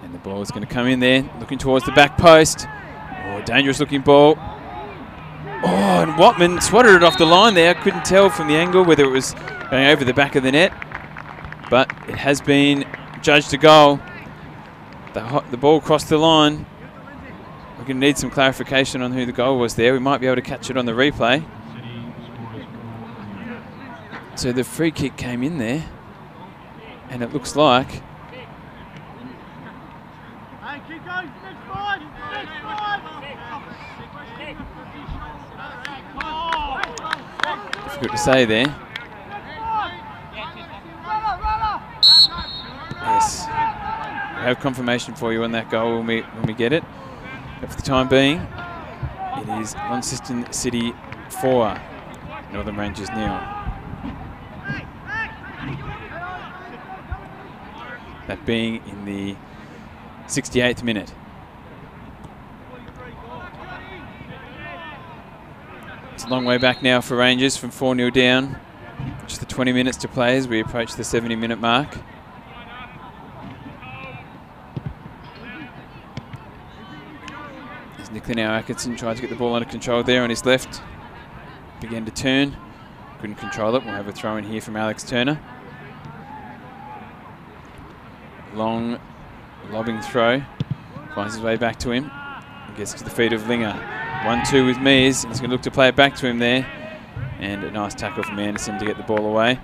And the ball is going to come in there, looking towards the back post. Oh, dangerous looking ball. Oh, and Watman swatted it off the line there. Couldn't tell from the angle whether it was going over the back of the net, but it has been judged a goal. The ball crossed the line. We're going to need some clarification on who the goal was there. We might be able to catch it on the replay. So the free kick came in there, and it looks like difficult to say there. Yes. We have confirmation for you on that goal when we get it. But for the time being, it is Launceston City 4, Northern Rangers 0. That being in the 68th minute. It's a long way back now for Rangers from 4-0 down. Just the 20 minutes to play as we approach the 70-minute mark. Nicola now Atkinson tried to get the ball under control there on his left. Began to turn. Couldn't control it. We'll have a throw in here from Alex Turner. Long lobbing throw. Finds his way back to him. And gets to the feet of Linger. 1-2 with Mears. He's going to look to play it back to him there. And a nice tackle from Anderson to get the ball away.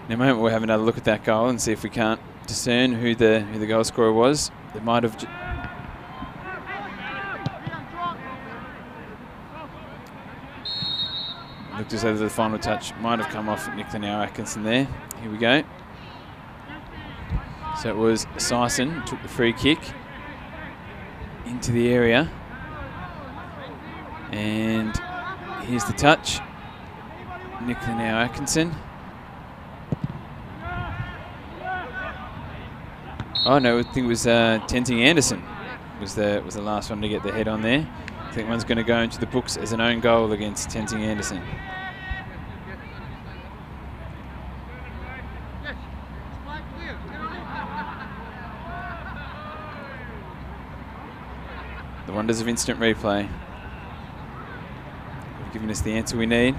In a moment we'll have another look at that goal and see if we can't discern who the goal scorer was. They might have looked as though the final touch might have come off Nicola Atkinson there. Here we go. So it was Syson took the free kick into the area, and here's the touch. Nicola Atkinson. Oh no, I think it was Tenzing Anderson was the last one to get the head on there. I think one's going to go into the books as an own goal against Tenzing Anderson. The wonders of instant replay. They've given us the answer we need.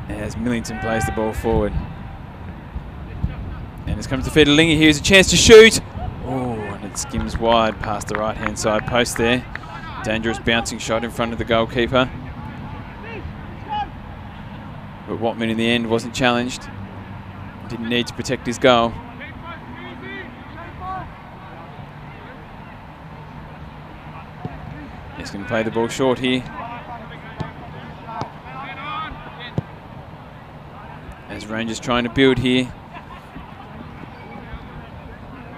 As Millington plays the ball forward. And as comes the feet of Linger, here's a chance to shoot. Oh, and it skims wide past the right-hand side post there. Dangerous bouncing shot in front of the goalkeeper. But Watman in the end wasn't challenged. Didn't need to protect his goal. He's going to play the ball short here. As Rangers trying to build here.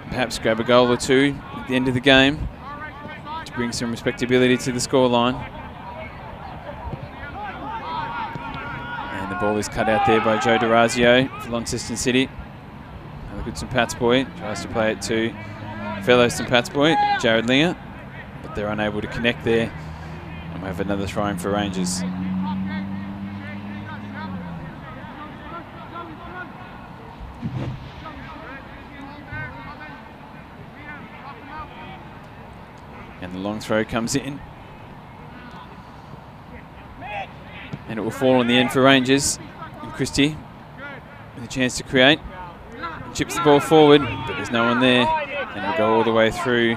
Perhaps grab a goal or two at the end of the game to bring some respectability to the scoreline. And the ball is cut out there by Joe D'Orazio for Launceston City. Have a look at St Pat's boy. Tries to play it to fellow St Pat's boy, Jared Linger. But they're unable to connect there. And we have another throw in for Rangers. And the long throw comes in. And it will fall in the end for Rangers. And Christie with a chance to create. And chips the ball forward, but there's no one there. And it'll go all the way through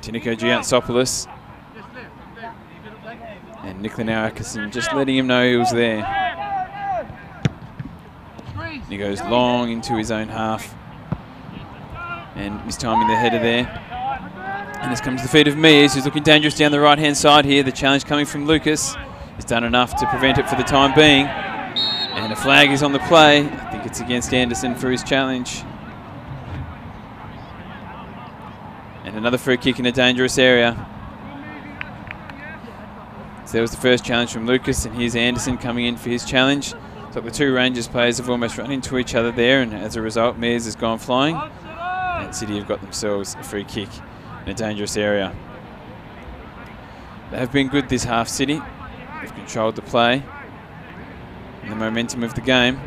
to Nico Giantsopoulos. And Nicola Atkinson just letting him know he was there. And he goes long into his own half. And mistiming the header there. And this comes to the feet of Mears, who's looking dangerous down the right-hand side here. The challenge coming from Lucas. He's done enough to prevent it for the time being. And a flag is on the play. I think it's against Anderson for his challenge. And another free kick in a dangerous area. So there was the first challenge from Lucas, and here's Anderson coming in for his challenge. So the two Rangers players have almost run into each other there, and as a result, Mears has gone flying. And City have got themselves a free kick in a dangerous area. They have been good this half, City. They've controlled the play and the momentum of the game.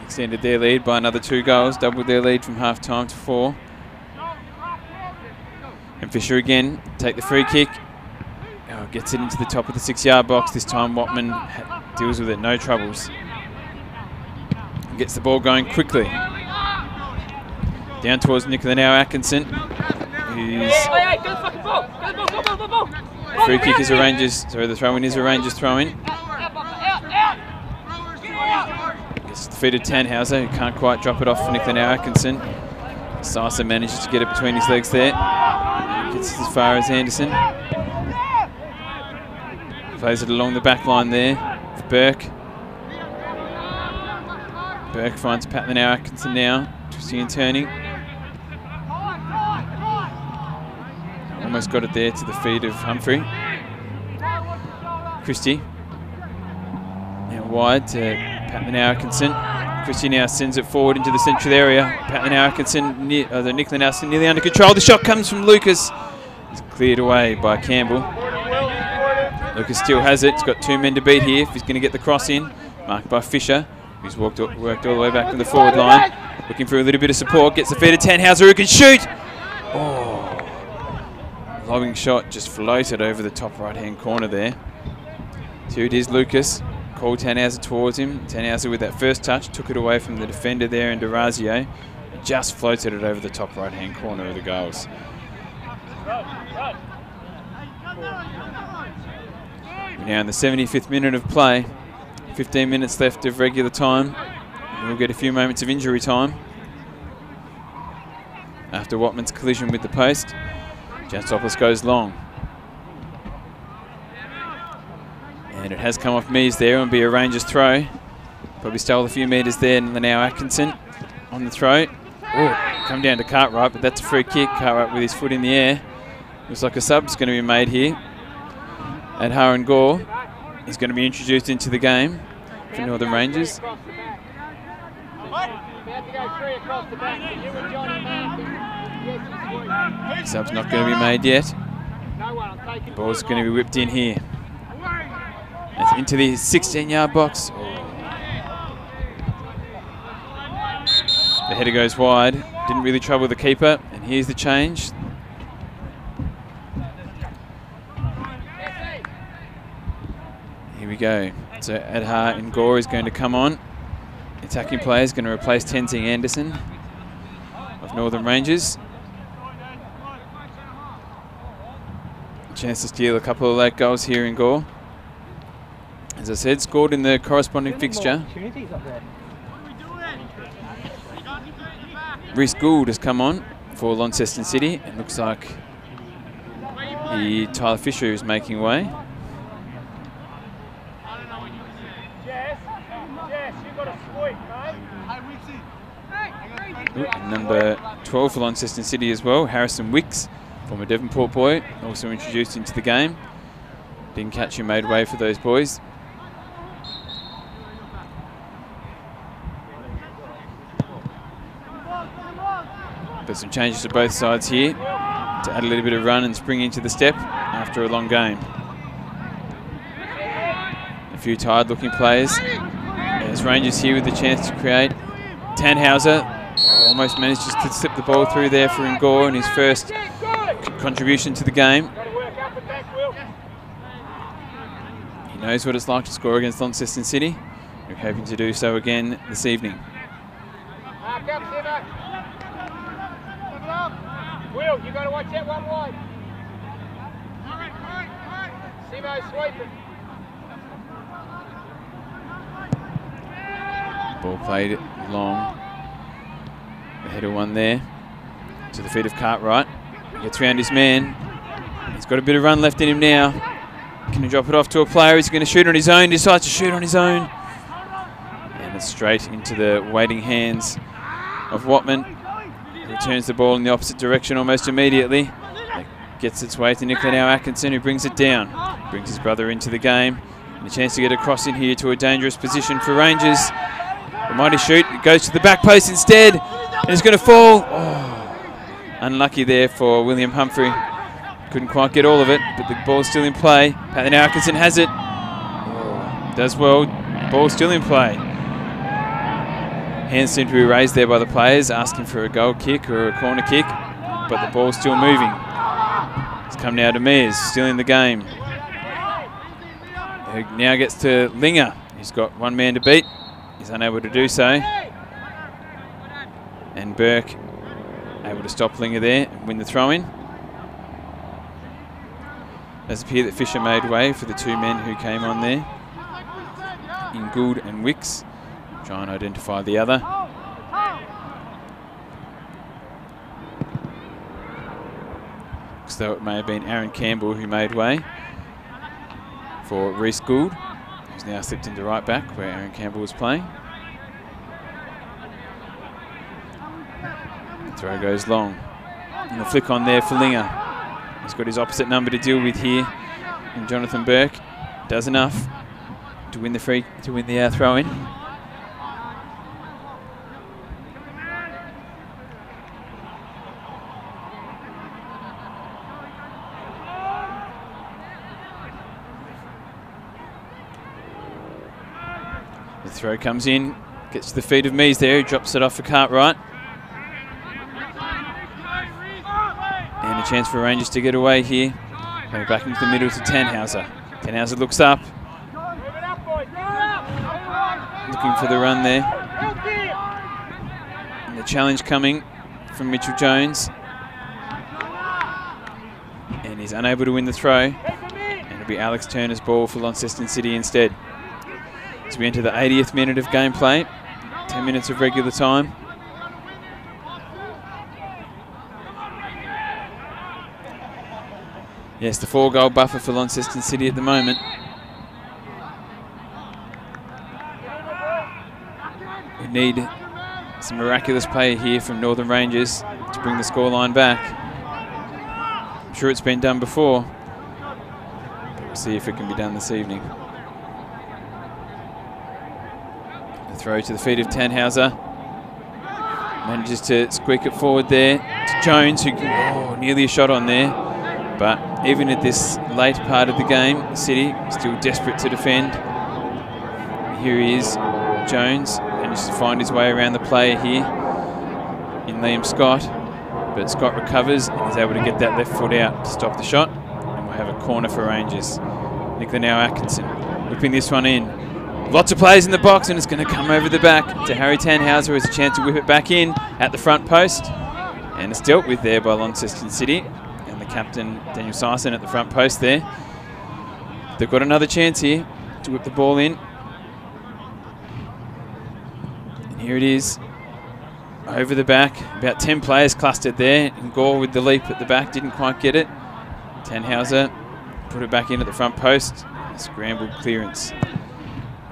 Extended their lead by another 2 goals, doubled their lead from half-time to 4. And Fisher again, take the free kick. Oh, gets it into the top of the 6-yard box. This time Watman deals with it, no troubles. And gets the ball going quickly. Down towards Nicola now Atkinson. Free kick is a Rangers, sorry, the throw-in is a Rangers throw-in. Gets defeated Tannhauser, who can't quite drop it off for Nicola now Atkinson. Sisa manages to get it between his legs there. Gets as far as Anderson. Plays it along the back line there for Burke. Burke finds Patman now Atkinson now, twisting and turning. Almost got it there to the feet of Humphrey. Christie. Now wide to Patman Atkinson. Christie now sends it forward into the central area. Patman Atkinson, Nicola Nelson nearly under control. The shot comes from Lucas. It's cleared away by Campbell. Lucas still has it. He's got 2 men to beat here if he's going to get the cross in. Marked by Fisher, who's worked all the way back from the forward line. Looking for a little bit of support. Gets the feed to Tannhauser, who can shoot. Oh. Lobbing shot just floated over the top right-hand corner there. So it is Lucas. Called Tannhauser towards him. Tannhauser with that first touch took it away from the defender there in Durazio. Just floated it over the top right-hand corner of the goals. We're now in the 75th minute of play. 15 minutes left of regular time. We'll get a few moments of injury time. After Watman's collision with the post, Jansopoulos goes long. And it has come off Mears there and be a Rangers throw. Probably stole a few metres there, and now Atkinson on the throw. Oh, come down to Cartwright, but that's a free kick. Cartwright with his foot in the air. Looks like a sub's going to be made here. And Haran Gore is going to be introduced into the game for Northern Rangers. Sub's not going to be made yet. The ball's going to be whipped in here. It's into the 16-yard box. Oh. The header goes wide. Didn't really trouble the keeper. And here's the change. Here we go. So Adhar and Gore is going to come on. Attacking player is going to replace Tenzing Anderson of Northern Rangers. Chance to steal a couple of late goals here in Gore. As I said, scored in the corresponding fixture. Reece Gould has come on for Launceston City. It looks like Tyler Fisher is making way. And number 12 for Launceston City as well, Harrison Wicks, former Devonport boy, also introduced into the game. Didn't catch who made way for those boys. But some changes to both sides here to add a little bit of run and spring into the step after a long game. A few tired-looking players. There's Rangers here with the chance to create. Tannhauser almost managed to slip the ball through there for Ngor in his first contribution to the game. He knows what it's like to score against Launceston City. We're hoping to do so again this evening. Will, you got to watch that one wide. Simo sweeping. Ball played long. The header one there to the feet of Cartwright. Gets round his man. He's got a bit of run left in him now. Can he drop it off to a player? He's going to shoot on his own. Decides to shoot on his own. And it's straight into the waiting hands of Watman. He returns the ball in the opposite direction almost immediately. It gets its way to Nicola Atkinson, who brings it down. Brings his brother into the game. And a chance to get across in here to a dangerous position for Rangers. The mighty shoot. It goes to the back post instead. And it's going to fall. Oh, unlucky there for William Humphrey. Couldn't quite get all of it, but the ball's still in play. Patrick Atkinson has it. Oh, does well. Ball's still in play. Hands seem to be raised there by the players, asking for a goal kick or a corner kick, but the ball's still moving. It's come now to Mears, still in the game. Who now gets to Linger. He's got one man to beat. He's unable to do so. And Burke able to stop Linger there and win the throw-in. It does appear that Fisher made way for the two men who came on there, in Gould and Wicks. Try and identify the other. Looks though it may have been Aaron Campbell who made way for Reece Gould, who's now slipped into right back where Aaron Campbell was playing. The throw goes long. And the flick on there for Linger. He's got his opposite number to deal with here, and Jonathan Burke does enough to win the throw-in. The throw comes in, gets to the feet of Mees there, he drops it off for Cartwright. And a chance for Rangers to get away here. Going back into the middle to Tannhauser. Tannhauser looks up. Looking for the run there. And the challenge coming from Mitchell Jones. And he's unable to win the throw. And it'll be Alex Turner's ball for Launceston City instead. As we enter the 80th minute of gameplay, 10 minutes of regular time. Yes, the 4-goal buffer for Launceston City at the moment. We need some miraculous play here from Northern Rangers to bring the scoreline back. I'm sure it's been done before, but we'll see if it can be done this evening. The throw to the feet of Tannhauser. Manages to squeak it forward there to Jones, who nearly a shot on there. But even at this late part of the game, City still desperate to defend. Here he is, Jones, manages to find his way around the player here in Liam Scott. But Scott recovers and is able to get that left foot out to stop the shot. And we'll have a corner for Rangers. Nicola Atkinson whipping this one in. Lots of players in the box, and it's going to come over the back to Harry Tannhauser, who has a chance to whip it back in at the front post. And it's dealt with there by Launceston City. The captain, Daniel Sison, at the front post there. They've got another chance here to whip the ball in. And here it is, over the back. About 10 players clustered there. And Gore with the leap at the back, didn't quite get it. Tannhauser put it back in at the front post. A scrambled clearance.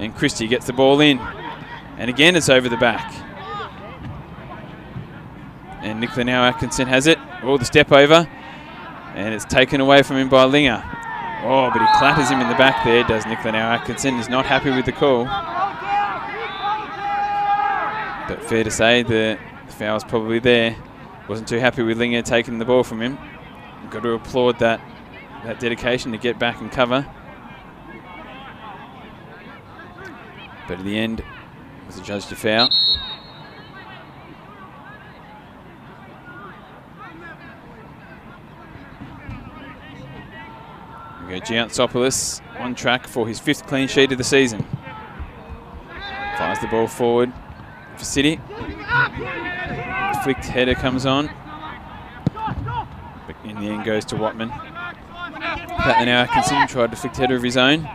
And Christie gets the ball in. And again, it's over the back. And Nicola Atkinson has it. Oh, the step over. And it's taken away from him by Linger. Oh, but he clatters him in the back there, does Nicola Atkinson. He's not happy with the call. But fair to say, the foul's probably there. Wasn't too happy with Linger taking the ball from him. Got to applaud that dedication to get back and cover. But at the end, was adjudged a foul. Giantsopoulos on track for his 5th clean sheet of the season. Fires the ball forward for City. Flicked header comes on. But in the end goes to Watman. Patrick Atkinson tried to flick header of his own.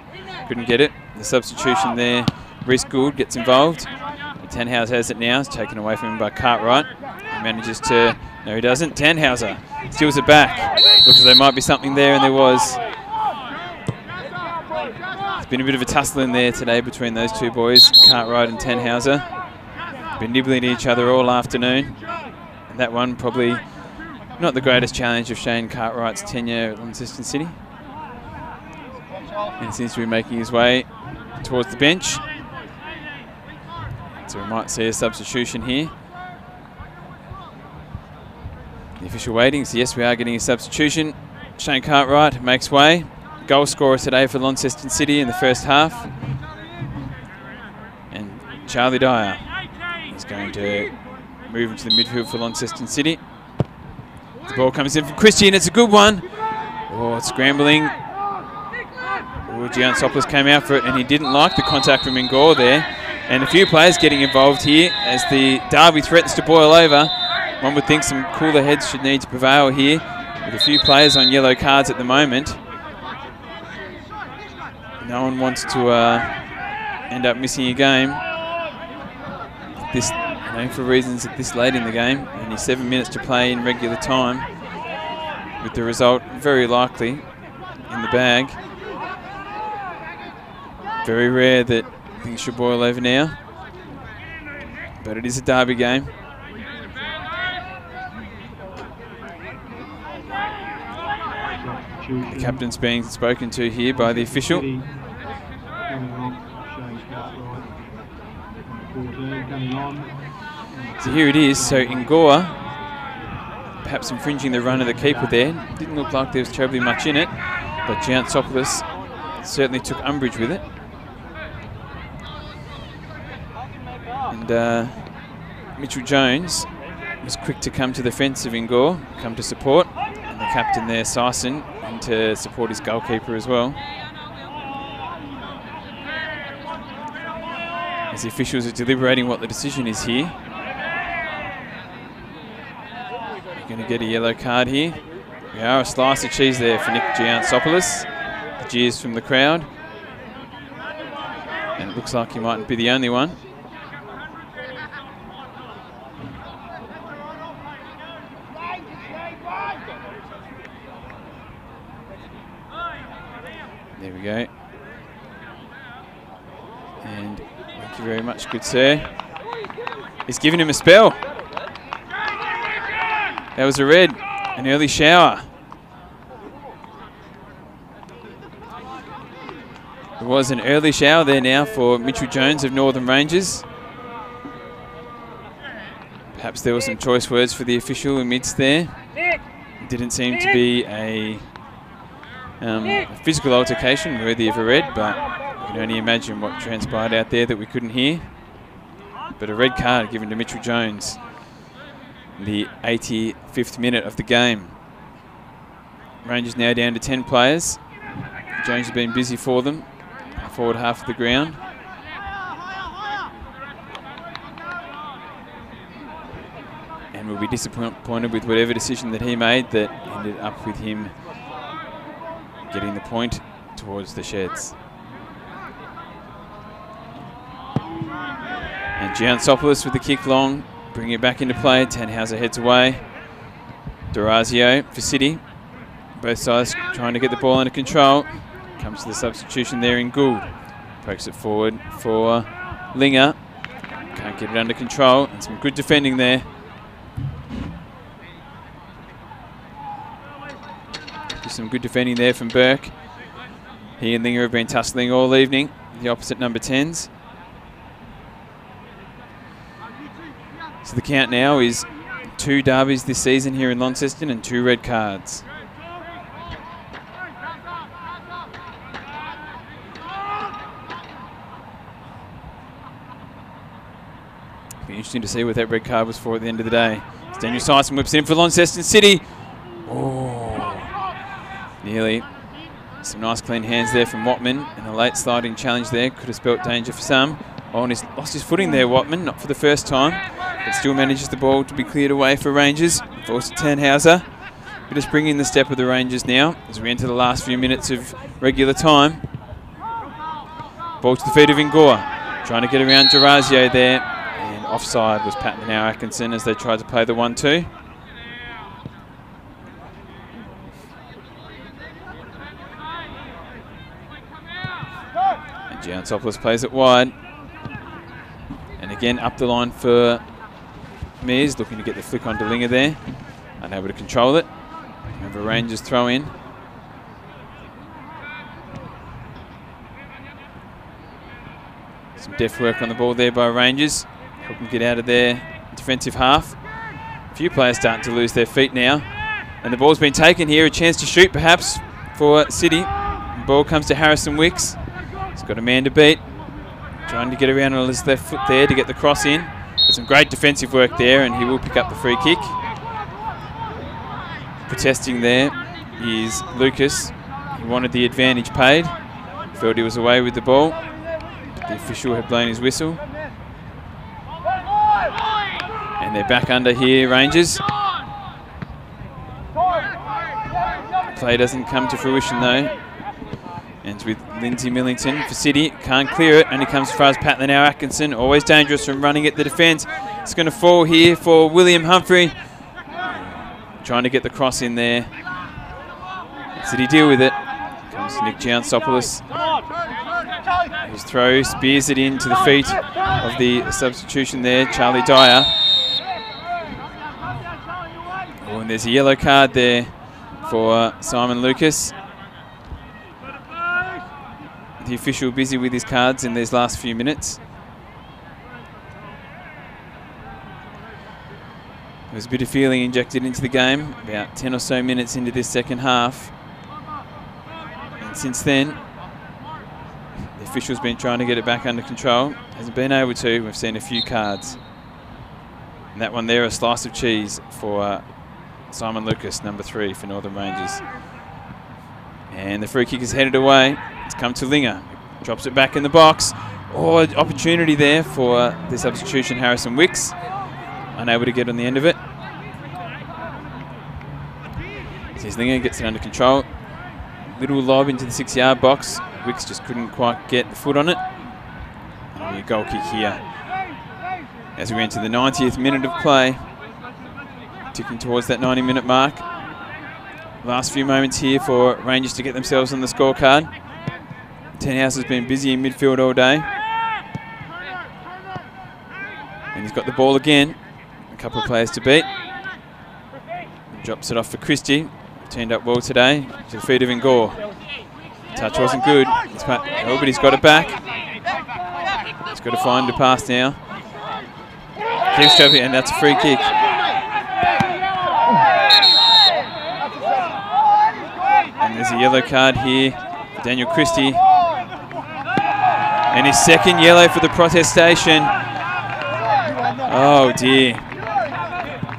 Couldn't get it. The substitution there, Reece Gould gets involved. Tannhauser has it now. It's taken away from him by Cartwright. He manages to... No, he doesn't. Tannhauser steals it back. Looks as though there might be something there, and there was. There's been a bit of a tussle in there today between those two boys, Cartwright and Tannhauser. Been nibbling at each other all afternoon. And that one probably not the greatest challenge of Shane Cartwright's tenure at Launceston City. And he seems to be making his way towards the bench. So we might see a substitution here. The official waiting, so yes, we are getting a substitution. Shane Cartwright makes way. Goal scorer today for Launceston City in the first half. And Charlie Dyer is going to move into the midfield for Launceston City. The ball comes in from Christian, it's a good one. Oh, it's scrambling. Oh, Giantsopoulos came out for it and he didn't like the contact from Ingor there. And a few players getting involved here as the derby threatens to boil over. One would think some cooler heads should need to prevail here with a few players on yellow cards at the moment. No one wants to end up missing a game. This, for reasons at this late in the game, only 7 minutes to play in regular time, with the result very likely in the bag. Very rare that things should boil over now, but it is a derby game. The captain's being spoken to here by the official. So here it is, so Ingor perhaps infringing the run of the keeper there. Didn't look like there was terribly much in it, but Giantsopoulos certainly took umbrage with it. And Mitchell Jones was quick to come to the fence of Ingor, come to support, and the captain there, Syson, and to support his goalkeeper as well. As the officials are deliberating what the decision is here. We're going to get a yellow card here. We are a slice of cheese there for Nick Giantsopoulos. The jeers from the crowd. And it looks like he mightn't be the only one. There we go. And thank you very much, good sir. He's giving him a spell. That was a red, an early shower. There was an early shower there now for Mitchell Jones of Northern Rangers. Perhaps there were some choice words for the official amidst there. It didn't seem to be a physical altercation worthy of a red, but you can only imagine what transpired out there that we couldn't hear. But a red card given to Mitchell Jones in the 85th minute of the game. Rangers now down to 10 players. Jones has been busy for them, forward half of the ground. And will be disappointed with whatever decision that he made that ended up with him getting the point towards the sheds. And Giantsopoulos with the kick long, bringing it back into play. Tannhauser heads away. D'Orazio for City. Both sides trying to get the ball under control. Comes to the substitution there in Gould. Pokes it forward for Linger. Can't get it under control. And some good defending there. Just some good defending there from Burke. He and Linger have been tussling all evening. The opposite number 10s. So the count now is 2 derbies this season here in Launceston and 2 red cards. Be interesting to see what that red card was for at the end of the day. As Daniel Syson whips it in for Launceston City. Oh, nearly. Some nice clean hands there from Watman, and a late sliding challenge there could have spelt danger for some. Oh, and he's lost his footing there, Watman, not for the first time, but still manages the ball to be cleared away for Rangers. Forced to Tannhauser. But just bring in the step of the Rangers now as we enter the last few minutes of regular time. Ball to the feet of Ingor, trying to get around D'Orazio there, and offside was Pat Manow Atkinson as they tried to play the 1-2. Giantsopoulos plays it wide. And again, up the line for Mears, looking to get the flick on Delinga there. Unable to control it. Remember, Rangers throw in. Some deft work on the ball there by Rangers. Help them get out of their defensive half. A few players starting to lose their feet now. And the ball's been taken here. A chance to shoot perhaps for City. The ball comes to Harrison Wicks. He's got a man to beat. Trying to get around on his left foot there to get the cross in. There's some great defensive work there, and he will pick up the free kick. Protesting there is Lucas. He wanted the advantage paid. Felt he was away with the ball. The official had blown his whistle. And they're back under here, Rangers. Play doesn't come to fruition though. Ends with Lindsay Millington for City. Can't clear it. Only comes as far as Patlinau Atkinson. Always dangerous from running at the defence. It's going to fall here for William Humphrey. Trying to get the cross in there. City deal with it. Comes Nick Giantsopoulos. His throw spears it into the feet of the substitution there, Charlie Dyer. Oh, and there's a yellow card there for Simon Lucas. The official busy with his cards in these last few minutes. There was a bit of feeling injected into the game about 10 or so minutes into this second half. And since then, the official's been trying to get it back under control. Hasn't been able to. We've seen a few cards. And that one there, a slice of cheese for Simon Lucas, number 3 for Northern Rangers. And the free kick is headed away. It's come to Linger. Drops it back in the box. Oh, opportunity there for the substitution, Harrison Wicks. Unable to get on the end of it. Sees Linger, gets it under control. Little lob into the 6-yard box. Wicks just couldn't quite get the foot on it. That'll be a goal kick here. As we enter the 90th minute of play. Ticking towards that 90-minute mark. Last few moments here for Rangers to get themselves on the scorecard. Tenhouse has been busy in midfield all day. And he's got the ball again. A couple of players to beat. Drops it off for Christie. Turned up well today to the feet of Ngor. Touch wasn't good. Oh, but he's got it back. He's got to find a pass now. Keeps trapping, and that's a free kick. And there's a yellow card here for Daniel Christie. And his second yellow for the protestation. Oh dear.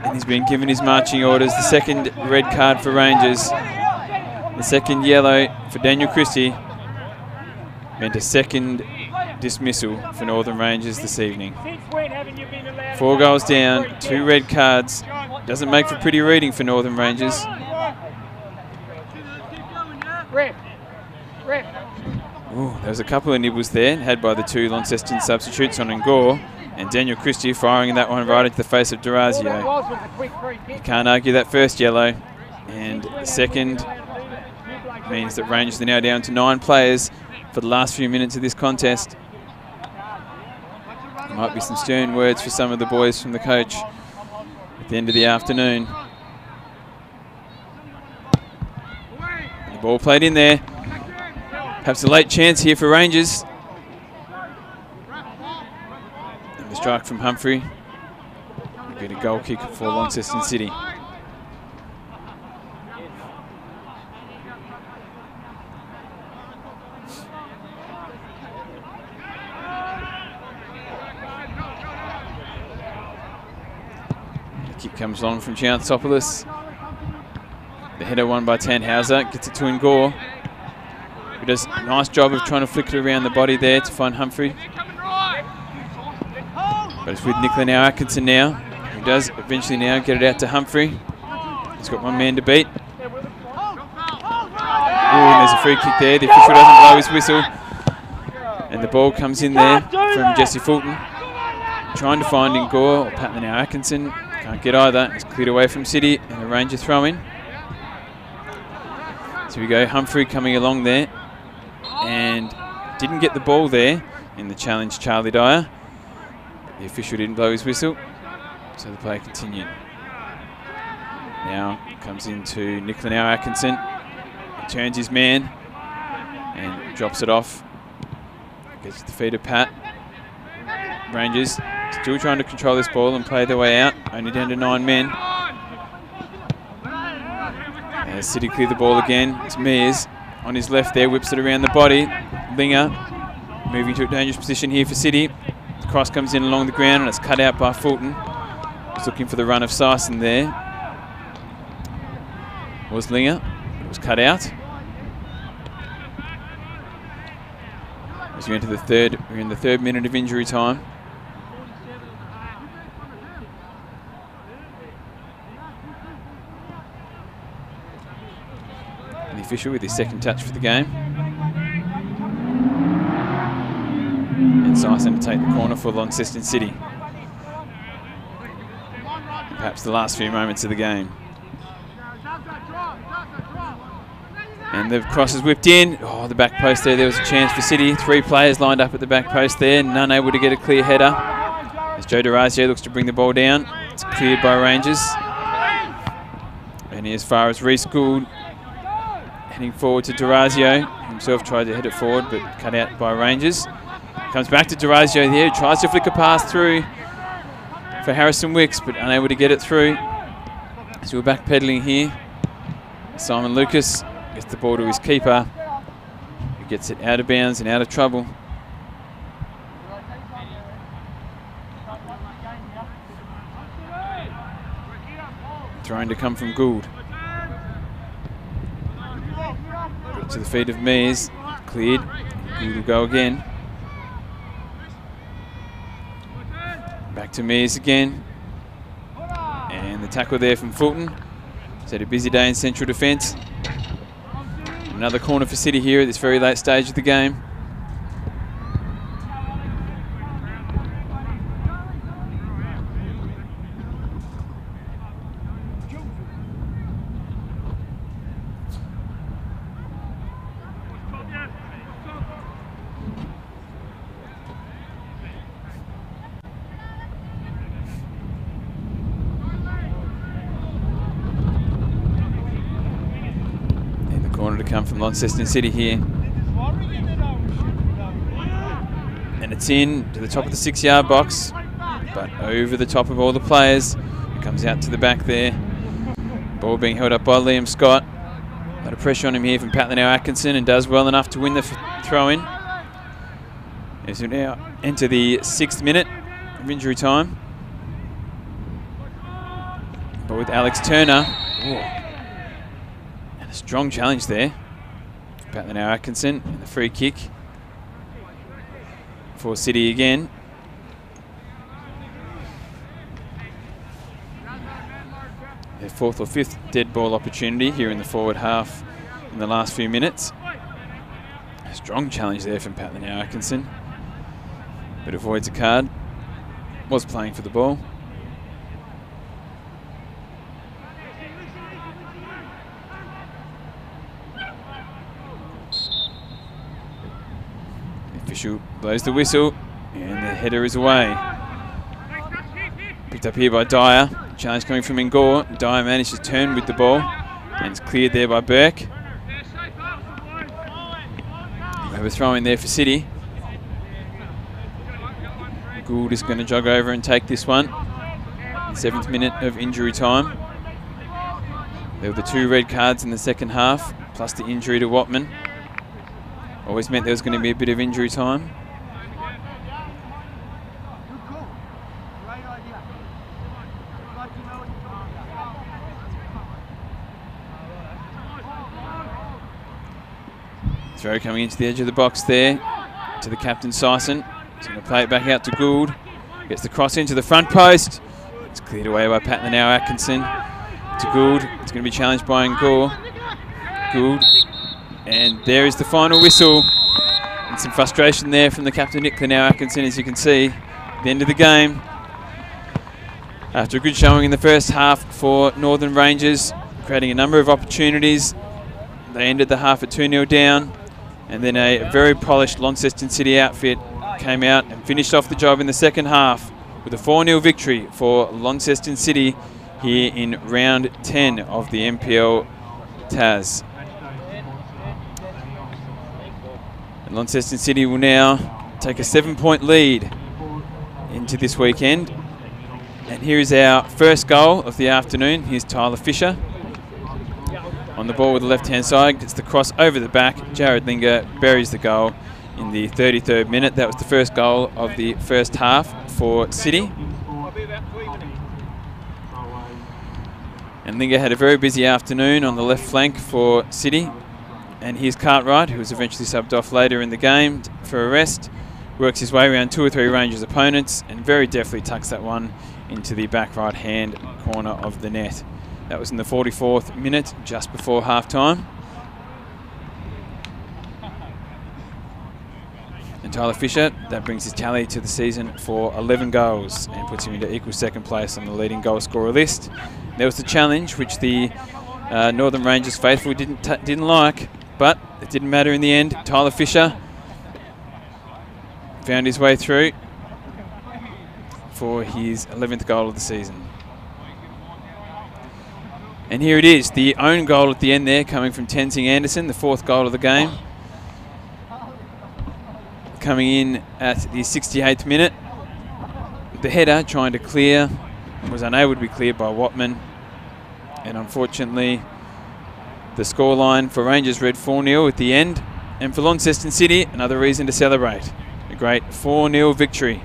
And he's been given his marching orders. The second red card for Rangers. The second yellow for Daniel Christie meant a second dismissal for Northern Rangers this evening. 4 goals down, 2 red cards. Doesn't make for pretty reading for Northern Rangers. Ooh, there was a couple of nibbles there, had by the 2 Launceston substitutes on Ngor, and Daniel Christie firing that one right into the face of Durazio. You can't argue that first yellow, and the second means that Rangers are now down to 9 players for the last few minutes of this contest. There might be some stern words for some of the boys from the coach at the end of the afternoon. The ball played in there. Perhaps a late chance here for Rangers. And the strike from Humphrey. Will get a goal kick for Launceston City. The kick comes on from Giantsopoulos. The header won by Tannhauser. Gets it to Ngor. He does a nice job of trying to flick it around the body there to find Humphrey. But it's with Nicolau Atkinson now. He does eventually now get it out to Humphrey. He's got one man to beat. Oh, and there's a free kick there. The official doesn't blow his whistle. And the ball comes in there from Jesse Fulton. Trying to find Ngor or Patlinau Atkinson. Can't get either. It's cleared away from City and a Ranger throw in. So we go Humphrey coming along there. And didn't get the ball there in the challenge, Charlie Dyer. But the official didn't blow his whistle, so the play continued. Now comes into Nicolau Atkinson. He turns his man and drops it off. Gets to the feet of Pat. Rangers still trying to control this ball and play their way out. Only down to 9 men. As City clear the ball again. It's Mears on his left there, whips it around the body. Linger moving to a dangerous position here for City. The cross comes in along the ground and it's cut out by Fulton. He's looking for the run of Syson there. Was Linger, but it was cut out. As we enter the third, we're in the 3rd minute of injury time. And the official with his 2nd touch for the game. And Syson to take the corner for Launceston City. Perhaps the last few moments of the game. And the cross is whipped in. Oh, the back post there. There was a chance for City. 3 players lined up at the back post there. None able to get a clear header. As Joe D'Orazio looks to bring the ball down. It's cleared by Rangers. And as far as Reece Gould heading forward to D'Orazio. Himself tried to head it forward, but cut out by Rangers. Comes back to D'Orazio there. Tries to flick a pass through for Harrison Wicks, but unable to get it through. So we're backpedaling here. Simon Lucas gets the ball to his keeper. He gets it out of bounds and out of trouble. Thrown to come from Gould. Put it to the feet of Mears. Cleared. Gould will go again. Back to Mears again. And the tackle there from Fulton. He's had a busy day in central defence. Another corner for City here at this very late stage of the game. Corner to come from Launceston City here. And it's in to the top of the 6-yard box, but over the top of all the players. It comes out to the back there. Ball being held up by Liam Scott. A lot of pressure on him here from Patlinow Atkinson, and does well enough to win the throw-in. As we now enter the 6th minute of injury time. But with Alex Turner. Strong challenge there. Patlinow Atkinson and the free kick for City again. Their 4th or 5th dead ball opportunity here in the forward half in the last few minutes. A strong challenge there from Patlinow Atkinson, but avoids a card. Was playing for the ball. Official blows the whistle, and the header is away. Picked up here by Dyer. Challenge coming from Ngor. Dyer managed to turn with the ball, and it's cleared there by Burke. We have a throw in there for City. Gould is going to jog over and take this one. 7th minute of injury time. There were the 2 red cards in the 2nd half, plus the injury to Watman. Always meant there was going to be a bit of injury time. Throw coming into the edge of the box there to the captain Syson. He's going to play it back out to Gould. Gets the cross into the front post. It's cleared away by Patlinow Atkinson to Gould. It's going to be challenged by Ngor. Gould. And there is the final whistle. And some frustration there from the captain, Nicolau Atkinson, as you can see. At the end of the game. After a good showing in the first half for Northern Rangers, creating a number of opportunities. They ended the half at 2-0 down. And then a very polished Launceston City outfit came out and finished off the job in the second half with a 4-0 victory for Launceston City here in round 10 of the NPL Tas. And Launceston City will now take a 7-point lead into this weekend. And here is our first goal of the afternoon. Here's Tyler Fisher on the ball with the left-hand side. Gets the cross over the back. Jared Linger buries the goal in the 33rd minute. That was the first goal of the first half for City. And Linger had a very busy afternoon on the left flank for City. And here's Cartwright, who was eventually subbed off later in the game for a rest. Works his way around 2 or 3 Rangers opponents and very deftly tucks that one into the back right-hand corner of the net. That was in the 44th minute, just before half-time. And Tyler Fisher, that brings his tally to the season for 11 goals and puts him into equal second place on the leading goal scorer list. There was the challenge, which the Northern Rangers faithful didn't like, but it didn't matter in the end. Tyler Fisher found his way through for his 11th goal of the season. And here it is, the own goal at the end there, coming from Tenzing Anderson, the 4th goal of the game. Coming in at the 68th minute. The header, trying to clear, was unable to be cleared by Watman. And unfortunately, the scoreline for Rangers read 4-0 at the end. And for Launceston City, another reason to celebrate. A great 4-0 victory,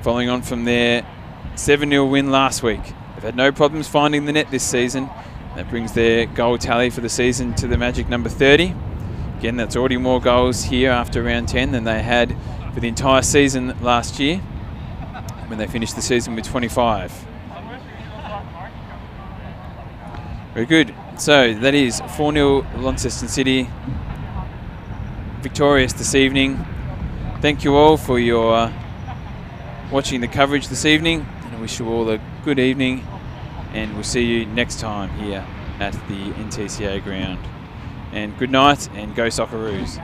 following on from their 7-0 win last week. They've had no problems finding the net this season. That brings their goal tally for the season to the magic number 30. Again, that's already more goals here after round 10 than they had for the entire season last year, when they finished the season with 25. Very good. So that is 4-0 Launceston City victorious this evening. Thank you all for your watching the coverage this evening, and I wish you all a good evening, and we'll see you next time here at the NTCA ground. And good night, and go Socceroos.